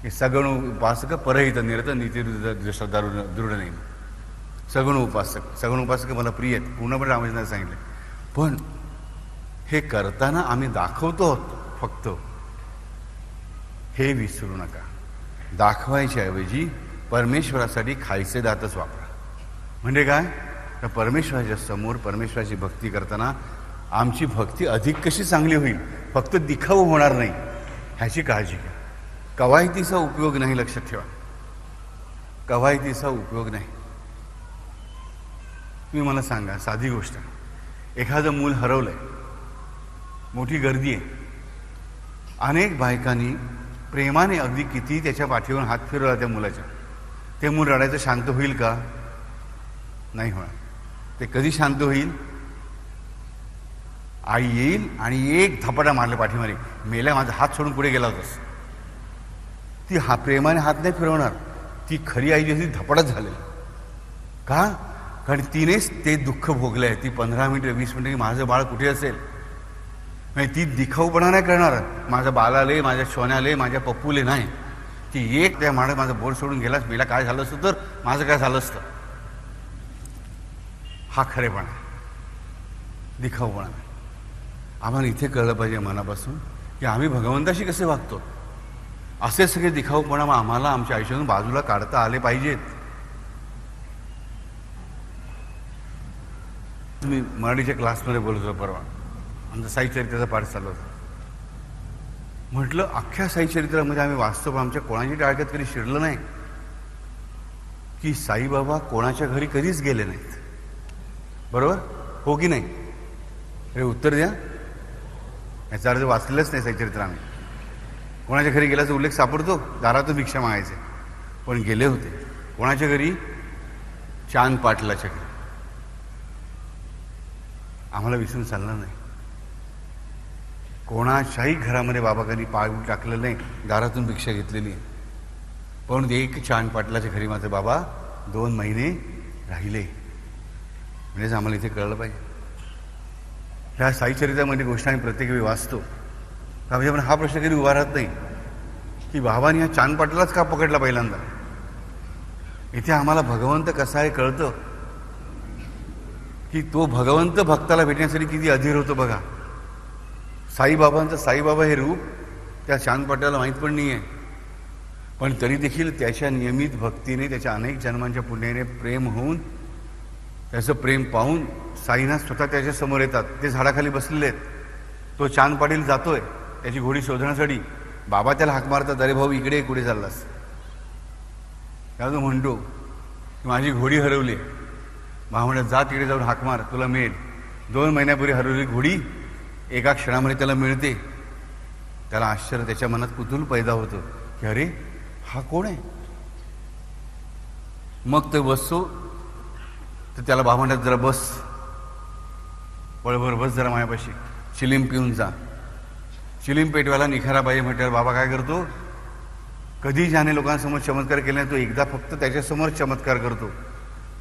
की सगुण उपासक परहित निरत नीती श्रद्धा दृढ नाही. सगुण उपासक मला प्रिय आहेत, पूर्णपणे रामचंद्राने सांगितले. पण हे करताना आम्ही दाखवतो फक्त, हे विसरू नका. दाखवायच्या ऐवजी परमेश्वरासाठी खायचे दातच वापरा. म्हणजे काय, तर परमेश्वराच्या समोर परमेश्वराची भक्ती करताना आमची भक्ती अधिक कशी चांगली होईल, फक्त दिखाऊ होणार नाही ह्याची काळजी घ्या. कवायतीचा उपयोग नाही, लक्षात ठेवा, कवायतीचा उपयोग नाही. तुम्ही मला सांगा, साधी गोष्ट, एखादं मूल हरवलंय, मोठी गर्दी आहे, अनेक बायकांनी प्रेमाने अगदी किती त्याच्या पाठीवर हात फिरवला त्या मुलाच्या, ते मूल रडायचं शांत होईल का? नाही होणार. ते कधी शांत होईल? आई येईल आणि एक धपाटा मारला पाठीमारे, मेला माझा हात सोडून पुढे गेला होतास. ती प्रेमाने हात नाही फिरवणार, ती खरी आई जी धपाटाच झालेली. का? कारण तिनेच ते दुःख भोगलं आहे. ती 15 मिनिटं 20 मिनिटं माझं बाळ कुठे असेल, म्हणजे ती दिखाऊपणा नाही करणार, माझं बालाले, माझ्या सोन्याले, माझ्या पप्पूले नाही. ती एक त्या माणं माझं बोट सोडून गेलास, मेला काय झालं असतं तर माझं काय झालं असतं. हा खरेपणा, दिखाऊपणा. आम्हाला इथे कळलं पाहिजे मनापासून की आम्ही भगवंताशी कसे वागतो. असे सगळे दिखाऊपणा आम्हाला आमच्या आयुष्यातून बाजूला काढता आले पाहिजेत. मी मराठीच्या क्लासमध्ये बोलत होतो परवा, आमचं साईचरित्राचा पाठ चालू होता. म्हटलं अख्ख्या साईचरित्रामध्ये आम्ही वाचतो, पण आमच्या कोणाच्या टाळक्यात कधी शिरलं नाही की साईबाबा कोणाच्या घरी कधीच गेले नाहीत. बरोबर हो की नाही? हे उत्तर द्या. याचा अर्थ वाचलेलंच नाही साईचरित्र आम्ही. कोणाच्या घरी गेल्याचा उल्लेख सापडतो, दारातून भिक्षा मागायचे, पण गेले होते कोणाच्या घरी? चांद पाटलाच्या घरी. आम्हाला विसरून चाललं नाही. कोणाच्याही घरामध्ये बाबा कधी पाय टाकलेलं नाही, दारातून भिक्षा घेतलेली आहे. पण एक चांद पाटलाच्या घरी मात्र बाबा 2 महिने राहिले. म्हणजेच आम्हाला इथे कळलं पाहिजे. ह्या साईचरित्रामध्ये गोष्ट आम्ही प्रत्येक वेळी वाचतो, त्यामुळे आपण हा प्रश्न कधी उभा राहत नाही की बाबांनी ह्या चांद पाटलाच का पकडला पहिल्यांदा. इथे आम्हाला भगवंत कसा आहे कळतं की तो भगवंत भक्ताला भेटण्यासाठी किती अधीर होतो बघा. साईबाबांचं साईबाबा हे रूप त्या चांद पाटलाला माहीत पण नाही आहे, पण तरी देखील त्याच्या नियमित भक्तीने, त्याच्या अनेक जन्मांच्या पुण्याने प्रेम होऊन, त्याचं प्रेम पाहून साईनाथ स्वतः त्याच्यासमोर येतात. ते झाडाखाली बसलेले आहेत. तो चांद पाटील जातोय त्याची घोडी शोधण्यासाठी. बाबा त्याला हाक मारतात, अरे भाऊ इकडे कुठे चाललास? त्याला तो म्हणतो की माझी घोडी हरवली. बाबा म्हणतात जा तिकडे जाऊन हाक मार, तुला मिळेल. 2 महिन्यापूर्वी हरवलेली घोडी एका क्षणामध्ये त्याला मिळते. त्याला आश्चर्य, त्याच्या मनात कुतूहल पैदा होतं की अरे हा कोण आहे? मग तो बसतो, तर त्याला बाबा म्हणतात जरा बस, पळभर बस जरा माझ्यापाशी, चिलीम पिऊन जा. चिलीम पेटवायला निखारा पाहिजे म्हटल्यावर बाबा काय करतो? कधी ज्याने लोकांसमोर चमत्कार केला नाही तो एकदा फक्त त्याच्यासमोर चमत्कार करतो.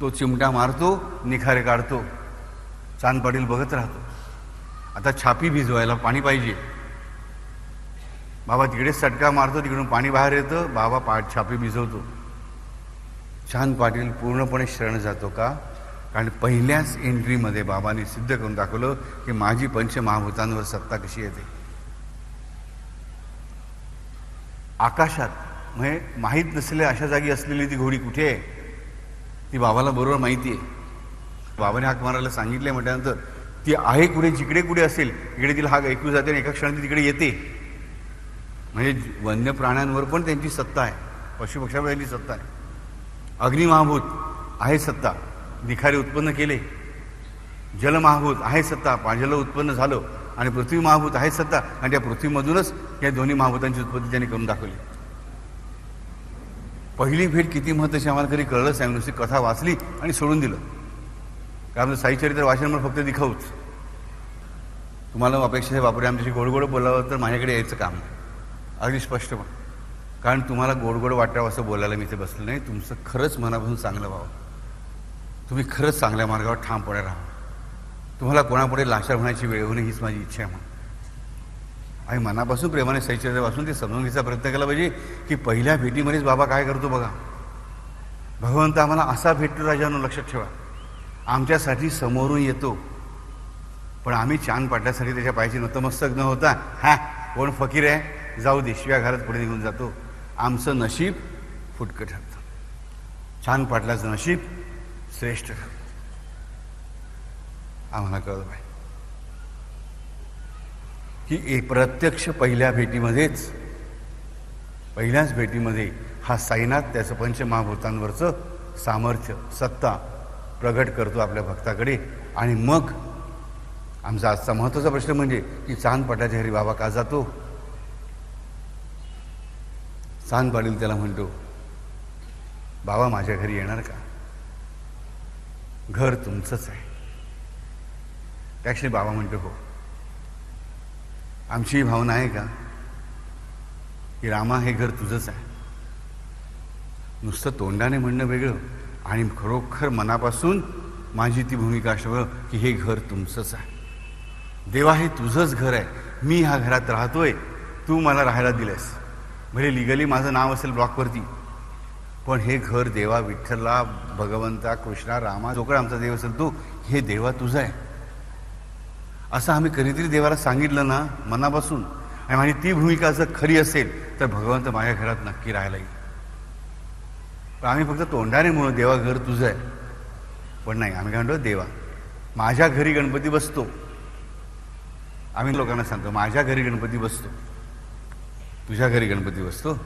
तो चिमटा मारतो, निखारे काढतो. चांद पाटील बघत राहतो. आता छापी भिजवायला पाणी पाहिजे. बाबा तिकडेच चटका मारतो, तिकडून पाणी बाहेर येतं. बाबा छापी भिजवतो. चांद पाटील पूर्णपणे शरण जातो. का? कारण पहिल्याच एंट्रीमध्ये बाबांनी सिद्ध करून दाखवलं की माझी पंचमहाभूतांवर सत्ता कशी येते. आकाशात म्हणजे माहीत नसलेल्या अशा जागी असलेली ती घोडी कुठे आहे ती बाबाला बरोबर माहिती आहे. बाबाने हाक मारायला सांगितले म्हटल्यानंतर ती आहे कुठे, जिकडे कुठे असेल इकडे तिला हाक ऐकू जाते आणि एका क्षणात ती तिकडे येते. म्हणजे वन्य प्राण्यांवर पण त्यांची सत्ता आहे, पशुपक्ष्यांवर त्यांची सत्ता आहे. अग्निमहाभूत आहे सत्ता, निखारे उत्पन्न केले. जलमहाभूत आहे सत्ता, जल उत्पन्न झालं. आणि पृथ्वी महाभूत आहे सत्ता, आणि त्या पृथ्वीमधूनच या दोन्ही महाभूतांची उत्पत्ती त्यांनी करून दाखवली. पहिली भेट किती महत्त्वाची आम्हाला कधी कळलंच नाही. नुसती कथा वाचली आणि सोडून दिलं. कारण साईचरित्र वाचनावर फक्त दिखाऊच. तुम्हाला अपेक्षा बापरे आमच्याशी गोडगोड बोलावं तर माझ्याकडे यायचं काम नाही, अगदी स्पष्टपणे. कारण तुम्हाला गोडगोड वाटावं असं बोलायला मी इथे बसलं नाही. तुमचं खरंच मनापासून चांगलं व्हावं, तुम्ही खरंच चांगल्या मार्गावर ठामपणे राहा. तुम्हाला कोणापुढे लाचार होण्याची वेळ होणे हीच माझी इच्छा आहे. आणि मनापासून प्रेमाने साईचरित्र वाचून ते समजून घ्यायचा प्रयत्न केला पाहिजे की पहिल्या भेटीमध्येच बाबा काय करतो बघा. भगवंत आम्हाला असा भेटतो राजांनो, लक्षात ठेवा. आमच्यासाठी समोरून येतो, पण आम्ही चांद पाटण्यासाठी त्याच्या पायाची नतमस्तक न होता हा कोण फकीर आहे जाऊ दे शिव्या घालत पुढे निघून जातो. आमचं नशीब फुटकं ठरतं, चांद पाटलाचं नशीब श्रेष्ठ ठरतं. आम्हाला कळलं पाहिजे की प्रत्यक्ष पहिल्याच भेटीमध्ये हा साईनाथ त्याचं पंचमहाभूतांवरचं सामर्थ्य, सत्ता प्रगट करतो आपल्या भक्ताकडे. आणि मग आमचा आजचा महत्त्वाचा प्रश्न म्हणजे की चांद पाटलाच्या घरी बाबा का जातो? चांद पाटील त्याला म्हणतो बाबा माझ्या घरी येणार का? घर तुमचंच आहे. त्याक्षणी बाबा म्हणतो हो. आमची भावना आहे का की रामा हे घर तुझंच आहे? नुसतं तोंडाने म्हणणं वेगळं आणि खरोखर मनापासून माझी ती भूमिका असणं की हे घर तुमचंच आहे. देवा हे तुझंच घर आहे, मी ह्या घरात राहतोय, तू मला राहायला दिलंस. भले लिगली माझं नाव असेल ब्लॉकवरती, पण हे घर देवा, विठ्ठला, भगवंता, कृष्णा, रामा, जो काही आमचा देव असेल तो, हे देवा तुझं आहे असं आम्ही कधीतरी देवाला सांगितलं ना मनापासून, आणि माझी ती भूमिका जर खरी असेल तर भगवंत माझ्या घरात नक्की राहायला येईल. पण आम्ही फक्त तोंडाने म्हणू देवा घर तुझं आहे, पण नाही, आम्ही काय म्हणतो देवा माझ्या घरी गणपती बसतो. आम्ही लोकांना सांगतो माझ्या घरी गणपती बसतो. तुझ्या घरी गणपती बसतो?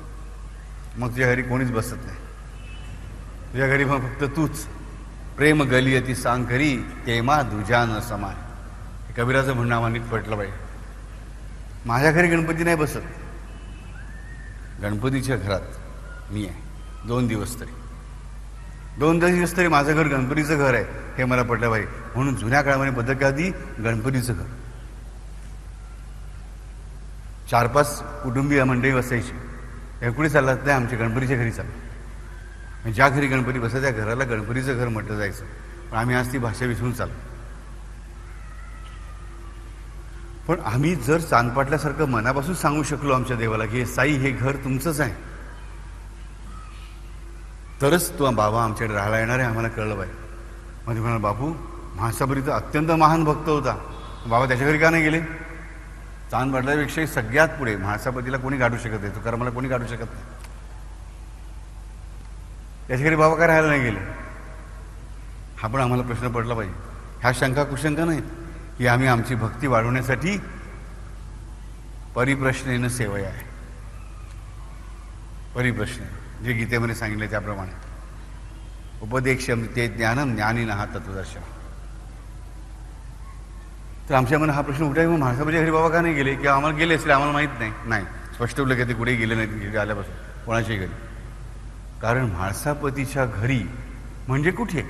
मग तुझ्या घरी कोणीच बसत नाही. तुझ्या घरी मग फक्त तूच. प्रेम गलियती सांग करी तेमा दुजा न समान. हे कबीराचं म्हणणं आम्हाला नीट पटलं पाहिजे. माझ्या घरी गणपती नाही बसत. गणपतीच्या घरात मी आहे 2 दिवस तरी. 2 दिवस तरी माझं घर गणपतीचं घर आहे हे मला पटलं पाहिजे. म्हणून जुन्या काळामध्ये पद्धत काय होती? गणपतीचं घर. 4-5 कुटुंबीय मंडळी बसायची. एकुणी चालत नाही, आमच्या गणपतीच्या घरी चाललं. ज्या घरी गणपती बसायचा त्या घराला गणपतीचं घर म्हटलं जायचं. पण आम्ही आज ती भाषा विसरून चाललो. पण आम्ही जर चांदपाटल्यासारखं मनापासून सांगू शकलो आमच्या देवाला की साई हे घर तुमचंच आहे, तरच तो बाबा आमच्याकडे राहायला येणार आहे आम्हाला कळलं पाहिजे. मध्ये म्हणाल बापू म्हाळसाबरीचा अत्यंत महान भक्त होता, बाबा त्याच्या घरी का नाही गेले? चांदपाटल्यापेक्षाही सगळ्यात पुढे म्हाळसापतीला कोणी गाठू शकत नाही, तुकारामाला कोणी गाठू शकत नाही. त्याच्या घरी बाबा काय राहायला नाही गेले? हा पण आम्हाला प्रश्न पडला पाहिजे. ह्या शंका कुशंका नाहीत की आम्ही आमची भक्ती वाढवण्यासाठी परिप्रश्नेनं सेवया आहे. परिप्रश्न जे गीतेमध्ये सांगितले त्याप्रमाणे उपदेक्षम ते ज्ञानम ज्ञानीनः तत्वदर्शन. तर आमच्या मनात हा प्रश्न उठाय मग म्हाळसापतीच्या घरी बाबा का नाही गेले? किंवा आम्हाला गेले असले आम्हाला माहीत नाही. नाही, स्पष्ट उल्लेख आहे ते कुठेही गेले नाहीत घरी आल्यापासून कोणाच्याही घरी. कारण म्हाळसापतीच्या घरी म्हणजे कुठे?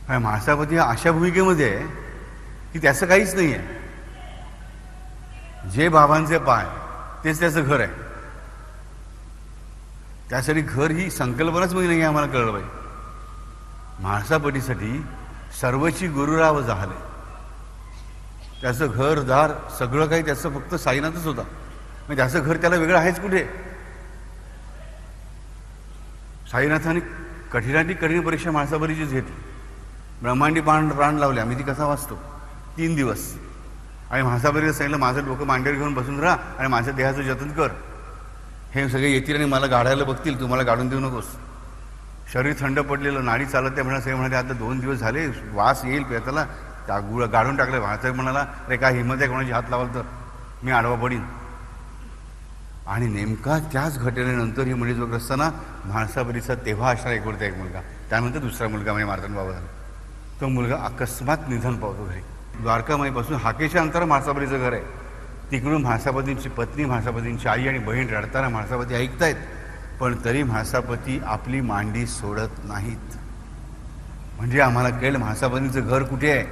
कारण म्हाळसापती हा अशा भूमिकेमध्ये आहे की त्याचं काहीच नाही आहे. जे बाबांचे पाय तेच त्याचं घर आहे. त्यासाठी घर ही संकल्पनाच मग नाही आम्हाला कळलं पाहिजे. म्हाळसापतीसाठी सर्वची गुरुराव झाले. त्याचं घरदार सगळं काही त्याचं फक्त साईनाथच होता. म्हणजे त्याचं घर त्याला वेगळं आहेच कुठे? साईनाथाने कठीणातील कठीण परीक्षा म्हाळसापतीचीच घेतली. ब्रह्मांडी प्राण लावले. आम्ही ती कसा वाचतो 3 दिवस. आणि म्हाळसापतीला सांगितलं माझं डोकं मांडीवर घेऊन बसून राहा आणि माझ्या देहाचं जतन कर. हे सगळे येतील आणि मला गाडायला बघतील, तू मला गाडून देऊ नकोस. शरीर थंड पडलेलं, नाडी चालत त्या म्हणा. सगळे म्हणाले आता 2 दिवस झाले, वास येईल त्याला, त्या गाडून टाकलं. म्हाळसाहेब म्हणाला रे काय हिंमत आहे कोणाची हात लावाल तर मी आडवा पडीन. आणि नेमका त्याच घटनेनंतर ही मंडळी जोग असताना म्हाळसापतीचा तेव्हा असणारा एकुलता एक मुलगा, त्यानंतर दुसरा मुलगा म्हणजे मार्तंड बाबा झाला. तो मुलगा अकस्मात निधन पावतो घरी. द्वारकामाईपासून हाकेच्या अंतर म्हाळसापतीचं घर आहे. तिकडून म्हाळसापतींची पत्नी, म्हाळसापतींची आई आणि बहीण रडताना म्हाळसापती ऐकतायत. पण तरी म्हाळसापती आपली मांडी सोडत नाहीत. म्हणजे आम्हाला कळलं म्हाळसापतींचं घर कुठे आहे?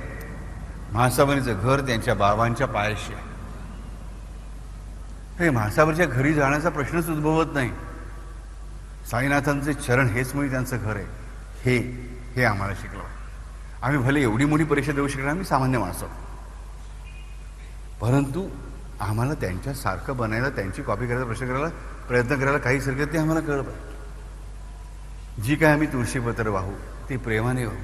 म्हाळसापतींचं घर त्यांच्या बाबांच्या पायाशी आहे. हे म्हाळसापतीच्या घरी जाण्याचा प्रश्नच उद्भवत नाही. साईनाथांचे चरण हेच म्हणजे त्यांचं घर आहे. हे आम्हाला शिकलं. आम्ही भले एवढी मोठी परीक्षा देऊ शकणार, आम्ही सामान्य माणसं, परंतु आम्हाला त्यांच्यासारखं बनायला, त्यांची कॉपी करायला प्रयत्न करायला काही हरकत ते आम्हाला कळलं पाहिजे. जी काय आम्ही तुळशीपत्र वाहू ती प्रेमाने वाहू.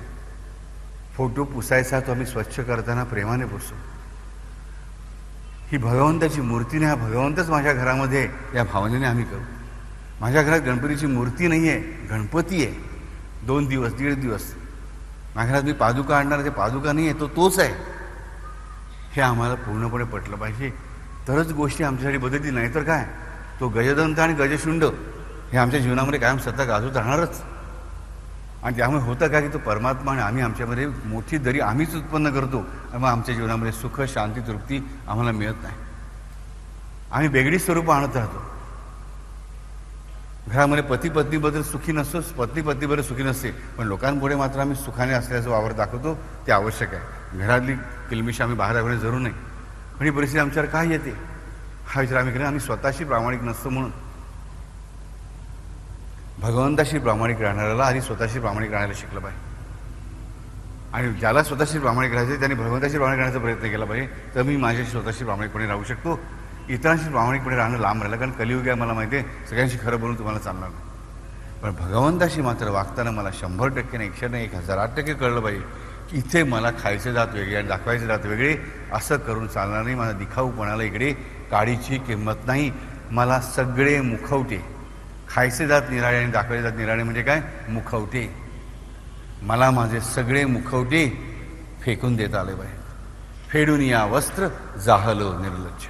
फोटो पुसायचा तो आम्ही स्वच्छ करताना प्रेमाने पुसू. ही भगवंताची मूर्तीने, हा भगवंतच माझ्या घरामध्ये या भावनेने आम्ही करू. माझ्या घरात गणपतीची मूर्ती नाही आहे, गणपती आहे. 2 दिवस 1.5 दिवस माझ्या घरात मी पादुका आणणार, ते पादुका नाही आहे, तोच आहे. हे आम्हाला पूर्णपणे पटलं पाहिजे, तरच गोष्टी आमच्यासाठी बदलतील. नाही तर काय, तो गजदंत आणि गजशुंड हे आमच्या जीवनामध्ये कायम सतत गाजवत राहणारच. आणि त्यामुळे होतं काय की तो परमात्मा आणि आम्ही आमच्यामध्ये मोठी दरी आम्हीच उत्पन्न करतो आणि मग आमच्या जीवनामध्ये सुख, शांती, तृप्ती आम्हाला मिळत नाही. आम्ही वेगळी स्वरूपं आणत राहतो. घरामध्ये पती पत्नीबद्दल सुखी नसतोच, पत्नी पत्नीबद्दल सुखी नसते, पण लोकांपुढे मात्र आम्ही सुखाने असल्याचा वावर दाखवतो. ते आवश्यक आहे. घरातली किलमिश आम्ही बाहेर दाखवणे जरूर नाही. पण ही परिस्थिती आमच्यावर काय येते हा विचार आम्ही करेन. आम्ही स्वतःशी प्रामाणिक नसतो. म्हणून भगवंताशी प्रामाणिक राहणाऱ्याला आधी स्वतःशी प्रामाणिक राहायला शिकलं पाहिजे. आणि ज्याला स्वतःशी प्रामाणिक राहायचं त्यांनी भगवंताशी प्रामाणिक राहण्याचा प्रयत्न केला पाहिजे. तर मी माझ्याशी स्वतःशी प्रामाणिकपणे राहू शकतो. इतरांशी प्रामाणिकपणे राहणं लांब राहिलं, कारण कलियुग आहे. मला माहिती आहे सगळ्यांशी खरं बोलून तुम्हाला चालणार नाही. पण भगवंताशी मात्र वागताना मला 100% नाही, 100 नाही, 1000% कळलं पाहिजे की इथे मला खायचे जात वेगळे आणि दाखवायचे जात वेगळे. असं करून चालणार नाही. माझा दिखाऊपणाला इकडे काडीची किंमत नाही. मला सगळे मुखवटे, खायचे जात निराळे आणि दाखवायचे जात निराळे म्हणजे काय? मुखवटे. मला माझे सगळे मुखवटे फेकून देता आले पाहिजे. फेडून या वस्त्र जाहलो निर्लज्ज.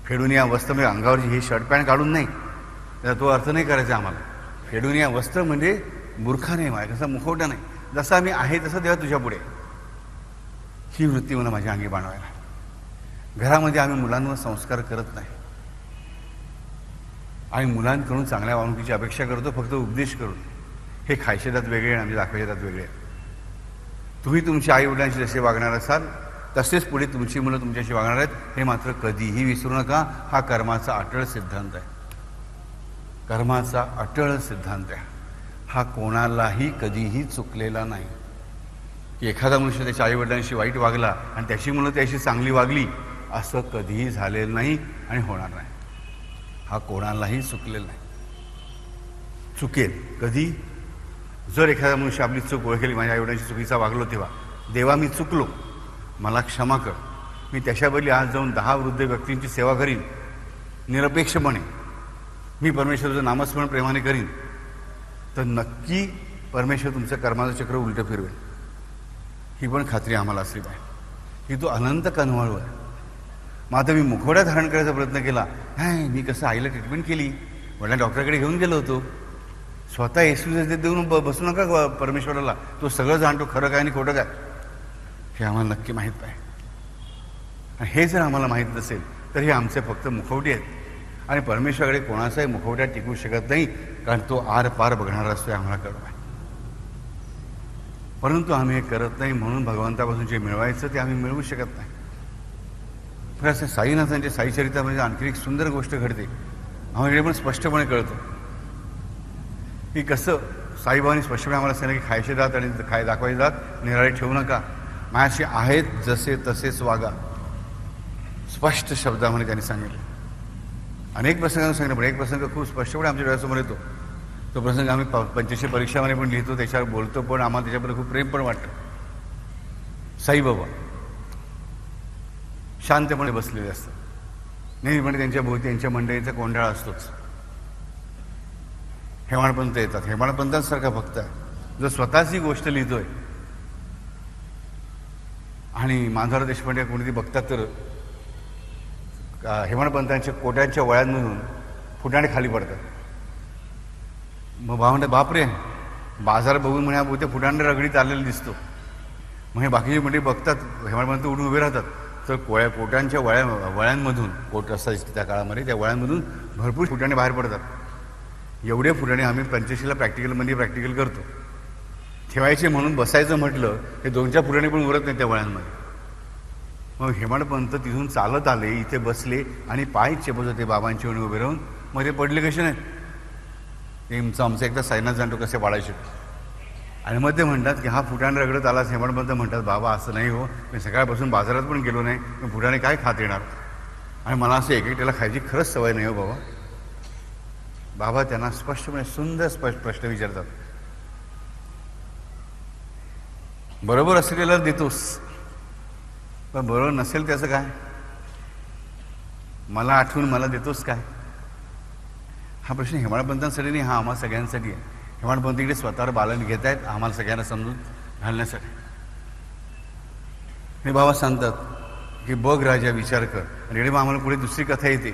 फेडून या वस्त्र म्हणजे अंगावरची ही शर्ट पॅन्ट काढून नाही, त्याचा तो अर्थ नाही करायचा आम्हाला. फेडून या वस्त्र म्हणजे मूर्खा नाही, माझ्या कसा मुखवटा नाही, जसा मी आहे तसं तेव्हा तुझ्या पुढे. ही वृत्ती मला माझ्या अंगी बाणवायला. घरामध्ये आम्ही मुलांवर संस्कार करत नाही आणि मुलांकडून चांगल्या वागणुकीची अपेक्षा करतो, फक्त उपदेश करून. हे खायचे दात वेगळे आणि आमचे दाखवायचे दात वेगळे. तुम्ही तुमच्या आईवडिलांशी जसे वागणार असाल तसेच पुढे तुमची मुलं तुमच्याशी वागणार आहेत, हे मात्र कधीही विसरू नका. हा कर्माचा अटळ सिद्धांत आहे. कर्माचा अटळ सिद्धांत आहे. हा कोणालाही कधीही चुकलेला नाही की एखादा मनुष्य त्याच्या आईवडिलांशी वाईट वागला आणि त्याची मुलं त्याशी चांगली वागली, असं कधीही झालेलं नाही आणि होणार नाही. हा कोणालाही चुकलेला नाही. चुकेल कधी? जर एखादा मनुष्य आपली चूक ओळखेल, माझ्या आईवडिलांशी चुकीचा वागलो तेव्हा, देवा मी चुकलो, मला क्षमा कर, मी त्याच्या बदली आज जाऊन 10 वृद्ध व्यक्तींची सेवा करीन निरपेक्षपणे, मी परमेश्वराचं नामस्मरण प्रेमाने करीन, तर नक्की परमेश्वर तुमचं कर्माचं चक्र उलटं फिरवेल. ही पण खात्री आम्हाला असली पाहिजे की तो अनंत कनवाळू आहे. मग आता मी मुखवटा धारण करायचा प्रयत्न केला, नाही मी कसं आईला ट्रीटमेंट केली, वडिला डॉक्टरकडे घेऊन गेलो होतो. स्वतः येशूचे देऊन बसू नका परमेश्वराला, तो सगळं जाणतो खरं काय आणि खोटं काय, हे आम्हाला नक्की माहीत पाहिजे. आणि हे जर आम्हाला माहीत नसेल तर हे आमचे फक्त मुखवटे आहेत आणि परमेश्वराकडे कोणाचाही मुखवटा टिकू शकत नाही, कारण तो आर पार बघणारा असतो, आम्हाला कळत आहे. परंतु आम्ही हे करत नाही, म्हणून भगवंतापासून जे मिळवायचं ते आम्ही मिळवू शकत नाही. पण असं साईनाथांच्या साईचरित्रामध्ये आणखी एक सुंदर गोष्ट घडते, आम्हाला पण स्पष्टपणे कळतं की कसं साईबाबांनी स्पष्टपणे आम्हाला सांगितलं की खायचे दात आणि दाखवायचे दात निराळे ठेवू नका, माझ्याशी आहेत जसे तसेच वागा. स्पष्ट शब्दामध्ये त्यांनी सांगितलं. अनेक प्रसंगांना सांगितलं, पण एक प्रसंग खूप स्पष्टपणे आमच्या डोळ्यासमोर येतो. तो प्रसंग आम्ही 85 परीक्षामध्ये पण लिहितो, त्याच्यावर बोलतो, पण आम्हाला त्याच्याबद्दल खूप प्रेम पण वाटतं. साईबाबा शांतपणे बसलेले असतात, नेहमीपणे त्यांच्या भोवती त्यांच्या मंडळीचा गोंधळ असतोच. हेमाडपंत येतात, हेमाडपंतांसारखा भक्त आहे, जो स्वतःच ही गोष्ट लिहितोय. आणि माधवराव देशपांडे कोणीतरी बघतात तर हेमाडपंतांच्या कोट्यांच्या वळ्यांमधून फुटाणे खाली पडतात. मग म्हणतात, बापरे, बाजार बघून म्हणे बहुते फुटाणे रगडीत आलेला दिसतो. मग हे बाकीचे मंडळी बघतात, हेमाडपंत उठून उभे राहतात, तर कोट्यांच्या वळ्यांमधून, कोट असायची त्या काळामध्ये, त्या वळ्यांमधून भरपूर फुटाणे बाहेर पडतात. एवढे फुटाणे आम्ही 85ला प्रॅक्टिकल करतो. ठेवायचे म्हणून बसायचं म्हटलं हे 2-4 फुटाणे पण उरत नाही त्या वळ्यांमध्ये. मग हेमाडपंत तिथून चालत आले, इथे बसले आणि पाय चेपत होते बाबांची वणी उभे राहून. मग ते पडले कसे नाहीत, ते आमचं एकदा साईनाथ जाणतो कसे पाडायचे. आणि मग ते म्हणतात की हा फुटाणे रगडत आलाच. हेमाडपंत म्हणतात, बाबा असं नाही हो, मी सकाळपासून बाजारात पण गेलो नाही, मी फुटाणे काय खात येणार, आणि मला असं एकट्याला खायची खरंच सवय नाही हो बाबा. बाबा त्यांना स्पष्टपणे सुंदर प्रश्न विचारतात, बरोबर असलेलं देतोस, पण बरोबर नसेल त्याचं काय, मला आठवून मला देतोस काय. हा प्रश्न हेमाडपंतांसाठी नाही, हा आम्हाला सगळ्यांसाठी आहे. हेमाडपंत इकडे स्वतःवर बालन घेत आहेत आम्हाला सगळ्यांना समजून घालण्यासाठी. हे बाबा सांगतात की बघ राजा विचार कर. आणि इकडे मग आम्हाला पुढे दुसरी कथा येते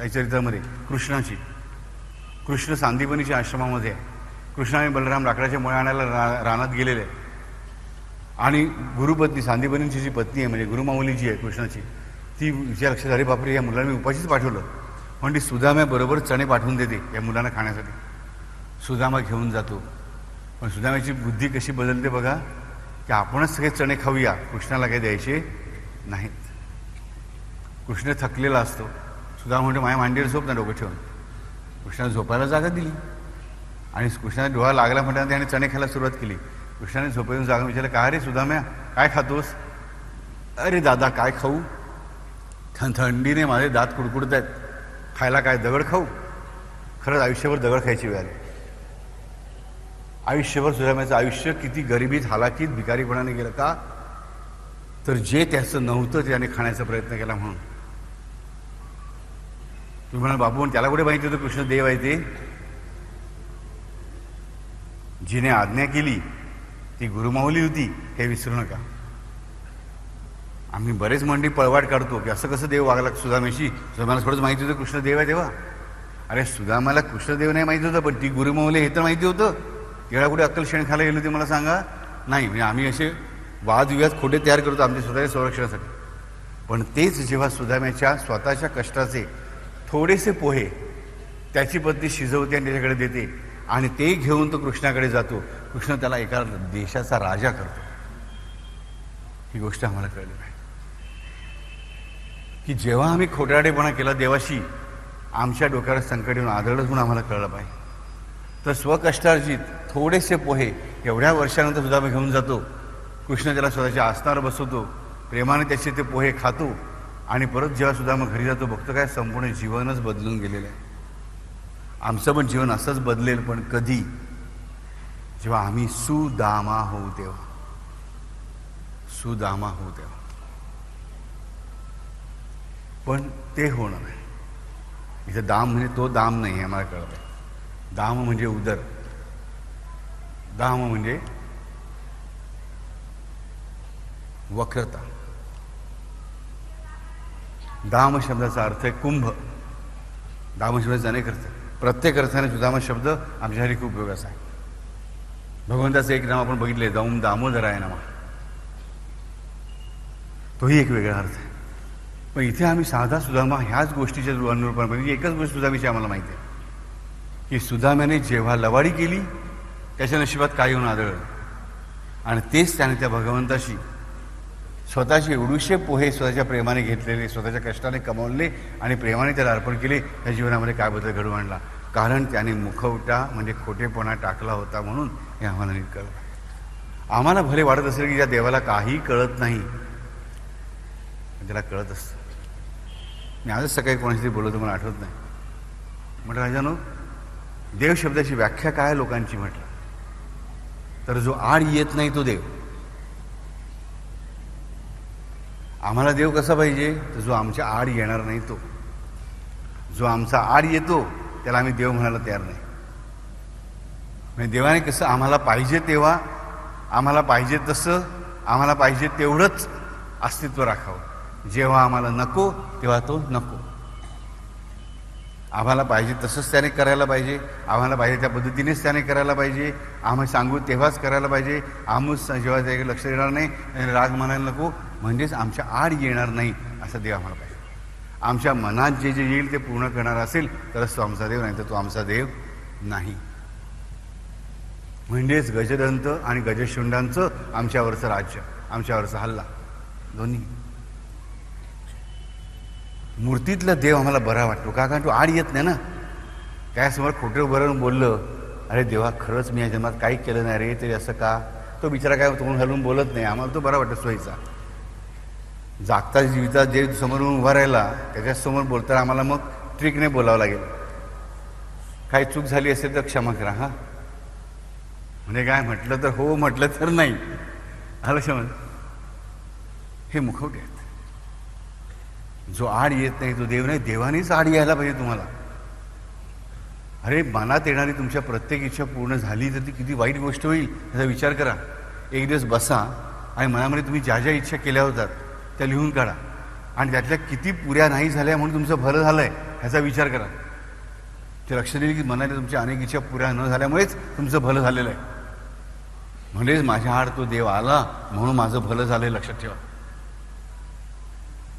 चरित्रामध्ये कृष्णाची. कृष्ण सांदीपनीच्या आश्रमामध्ये आहे. कृष्ण आणि बलराम लाकडाच्या मुळे आणायला रानात गेलेले आणि गुरुपत्नी सांदीपनीची जी पत्नी आहे म्हणजे गुरुमाऊली जी आहे कृष्णाची, ती विचार लक्षात आली, बापरे या मुलांना मी उपाशीच पाठवलं, पण ती सुदाम्याबरोबर चणे पाठवून देते या मुलांना खाण्यासाठी. सुदामा घेऊन जातो, पण सुदाम्याची बुद्धी कशी बदलते बघा, की आपणच सगळे चणे खाऊया, कृष्णाला काही द्यायचे नाहीत. कृष्ण थकलेला असतो, सुदामा म्हणतो माझ्या मांडीवर झोप ना डोकं ठेवून. कृष्णाला झोपायला जागा दिली आणि कृष्णाला डोळा लागला म्हणताना त्याने चणे खायला सुरुवात केली. कृष्णाने झोपेतून जागा विचारलं, काय रे सुदाम्या काय खातोस. अरे दादा काय खाऊ, थंडीने माझे दात कुडकुडत आहेत, खायला काय दगड खाऊ. खरंच आयुष्यभर दगड खायची वेळ आली. आयुष्यभर सुदाम्याचं आयुष्य किती गरिबीत हालाकीत भिकारीपणाने गेलं का, तर जे त्याचं नव्हतं त्याने खाण्याचा प्रयत्न केला म्हणून. तुम्ही म्हणाल बाबू त्याला कुठे माहिती होतं कृष्ण देव आहे ते. जिने आज्ञा केली ती गुरुमाऊली होती हे विसरू नका. आम्ही बरेच मंडळी पळवाट काढतो की असं कसं देव वागला सुदामेशी. सुदामाला थोडंच माहिती होतं कृष्णदेव आहे तेव्हा. अरे सुदामाला कृष्णदेव नाही माहिती होतं, पण ती गुरुमाऊली हे तर माहिती होतं. तेव्हा कुठे अक्कल शेण खायला गेलो ते मला सांगा. नाही, म्हणजे आम्ही असे वादविवाद खोटे तयार करतो आमच्या स्वतःच्या संरक्षणासाठी. पण तेच जेव्हा सुदाम्याच्या स्वतःच्या कष्टाचे थोडेसे पोहे त्याची पत्नी शिजवते आणि त्याच्याकडे देते आणि ते घेऊन तो कृष्णाकडे जातो, कृष्ण त्याला एका देशाचा राजा करतो. ही गोष्ट आम्हाला कळली पाहिजे की जेव्हा आम्ही खोटारडेपणा केला देवाशी, आमच्या डोक्यावर संकट येऊन आदळलं म्हणून आम्हाला कळलं पाहिजे. तर स्वकष्टार्जित थोडेसे पोहे एवढ्या वर्षानंतर सुद्धा आम्ही घेऊन जातो. कृष्ण त्याला स्वतःच्या आसनावर बसवतो, प्रेमाने त्याचे ते पोहे खातो आणि परत जेव्हा सुद्धा मग घरी जातो बघतो काय संपूर्ण जीवनच बदलून गेलेलं आहे. आमचं पण जीवन असंच बदलेल, पण कधी? जेव्हा आम्ही सुदामा होऊ तेव्हा. सुदामा होऊ तेव्हा. पण ते होणं नाही. इथे दाम म्हणजे तो दाम नाही आहे, मला कळलं. दाम म्हणजे उदर, दाम म्हणजे वक्रता. दाम शब्दाचा अर्थ आहे कुंभ. दाम शब्दाचे अनेक अर्थ, प्रत्येक अर्थाने सुदामा शब्द आमच्यासाठी खूप उपयोगाचा आहे. भगवंताचं एक नाव आपण बघितले, दाऊम दामोदराय नमः, तोही एक वेगळा अर्थ आहे. पण इथे आम्ही साधा सुदामा ह्याच गोष्टीच्या अनुरूपाने, म्हणजे एकच गोष्ट सुदामीची आम्हाला माहिती आहे की सुदाम्याने जेव्हा लवाडी केली त्याच्या नशिबात काय येऊन आदळलं, आणि तेच त्याने त्या भगवंताशी स्वतःचे एवढूशे पोहे स्वतःच्या प्रेमाने घेतलेले, स्वतःच्या कष्टाने कमावले आणि प्रेमाने त्याला अर्पण केले. त्या जीवनामध्ये काय बदल घडवून आणला? कारण त्याने मुखवटा म्हणजे खोटेपणा टाकला होता, म्हणून हे आम्हाला नीट कळलं. आम्हाला भले वाटत असेल की ज्या देवाला काही कळत नाही, त्याला कळत असतं. मी आजच सकाळी कोणाशी बोलतो, मला आठवत नाही. म्हटलं राजानो, देव शब्दाची व्याख्या काय लोकांची म्हटलं तर जो आड येत नाही तो देव. आम्हाला देव कसा पाहिजे? तर जो आमच्या आड येणार नाही तो. जो आमचा आड येतो त्याला आम्ही देव म्हणायला तयार नाही. म्हणजे देवाने कसं आम्हाला पाहिजे तेव्हा, आम्हाला पाहिजे तसं, आम्हाला पाहिजे तेवढंच अस्तित्व राखावं. जेव्हा आम्हाला नको तेव्हा तो नको. आम्हाला पाहिजे तसंच त्याने करायला पाहिजे, आम्हाला पाहिजे त्या पद्धतीनेच त्याने करायला पाहिजे, आम्ही सांगू तेव्हाच करायला पाहिजे. आम्हीच जेव्हा त्याकडे लक्ष देणार नाही, राग म्हणायला नको, म्हणजेच आमच्या आड येणार नाही असं देव आम्हाला पाहिजे. आमच्या मनात जे जे येईल ते पूर्ण करणार असेल तरच तो आमचा देव, नाही तर तो आमचा देव नाही. म्हणजेच गजदंत आणि गजशुंडांचं आमच्यावरचं राज्य, आमच्यावरचा हल्ला, दोन्ही. मूर्तीतला देव आम्हाला बरा वाटतो का? कारण तो आड येत नाही ना. त्यासमोर खोटं बरं बोललं, अरे देवा खरंच मी या जन्मात काही केलं नाही रे, तरी असं का? तो बिचारा काय तोंड हलवून बोलत नाही. आम्हाला तो बरा वाटतो सोयीचा. जागता जीवितात जे समोरून उभा राहिला त्याच्यासमोर बोलताना आम्हाला मग ट्रिकने बोलावं लागेल. काही चूक झाली असेल तर क्षमा करा. हां, म्हणजे काय म्हटलं तर हो, म्हटलं तर नाही. आलं समज? हे मुखवटे आहेत. जो आड येत नाही तो देव नाही. देवानेच आड यायला पाहिजे तुम्हाला. अरे मनात येणारी तुमच्या प्रत्येक इच्छा पूर्ण झाली तर ती किती वाईट गोष्ट होईल याचा विचार करा. एक दिवस बसा आणि मनामध्ये तुम्ही ज्या ज्या इच्छा केल्या होतात त्या लिहून काढा, आणि त्यातल्या किती पुऱ्या नाही झाल्या म्हणून तुमचं भलं झालं आहे ह्याचा विचार करा. ते लक्ष देईल की मनात तुमच्या अनेक इच्छा पुऱ्या न झाल्यामुळेच तुमचं भलं झालेलं आहे. म्हणजेच माझ्या आड तो देव आला म्हणून माझं भलं झालं, लक्षात ठेवा.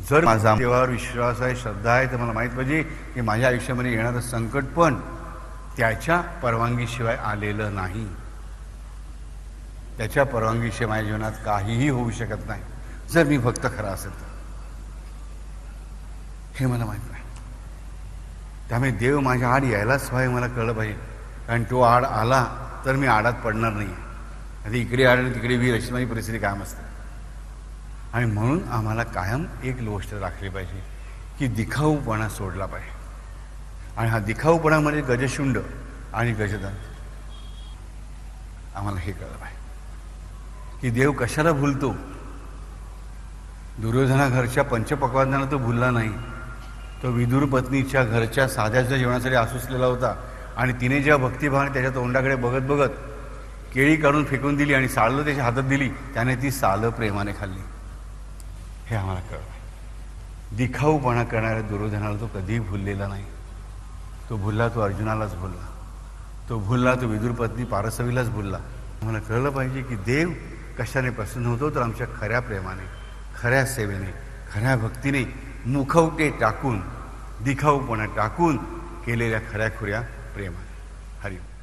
जर माझा देवावर विश्वास आहे, श्रद्धा आहे, तर मला माहीत पाहिजे की माझ्या आयुष्यामध्ये येणारं संकट पण त्याच्या परवानगीशिवाय आलेलं नाही. त्याच्या परवानगीशिवाय माझ्या जीवनात काहीही होऊ शकत नाही, जर मी भक्त खरा असेल तर. हे मला माहीत नाही. त्यामुळे देव माझ्या आड यायलाच हवा हे मला कळलं पाहिजे. कारण तो आड आला तर मी आडात पडणार नाही. आता इकडे आड आणि तिकडे वीर, अशी माझी परिस्थिती कायम असते. आणि म्हणून आम्हाला कायम एक गोष्ट राखली पाहिजे की दिखाऊपणा सोडला पाहिजे. आणि हा दिखाऊपणामध्ये गजशुंड आणि गजदंत, आम्हाला हे कळलं पाहिजे की देव कशाला भुलतो. दुर्योधना घरच्या पंचपक्वान्नाला तो भुलला नाही. तो विदुर पत्नीच्या घरच्या साध्याच्या जेवणासाठी आसुसलेला होता, आणि तिने जेव्हा भक्तिभावाने त्याच्या तोंडाकडे बघत बघत केळी काढून फेकून दिली आणि साळं त्याच्या हातात दिली, त्याने ती सालं प्रेमाने खाल्ली. हे आम्हाला कळलं. दिखाऊपणा करणाऱ्या दुर्योधनाला तो कधीही भुललेला नाही. तो भुलला, तो अर्जुनालाच भुलला. तो भुलला, तो विदुरपत्नी पारसवीलाच भुलला. आम्हाला कळलं पाहिजे की देव कशाने प्रसन्न होतो, तर आमच्या खऱ्या प्रेमाने, खऱ्या सेवेने, खऱ्या भक्तीने, मुखवटे टाकून, दिखाऊपणा टाकून केलेल्या खऱ्याखुऱ्या प्रेमाने. हरिओम.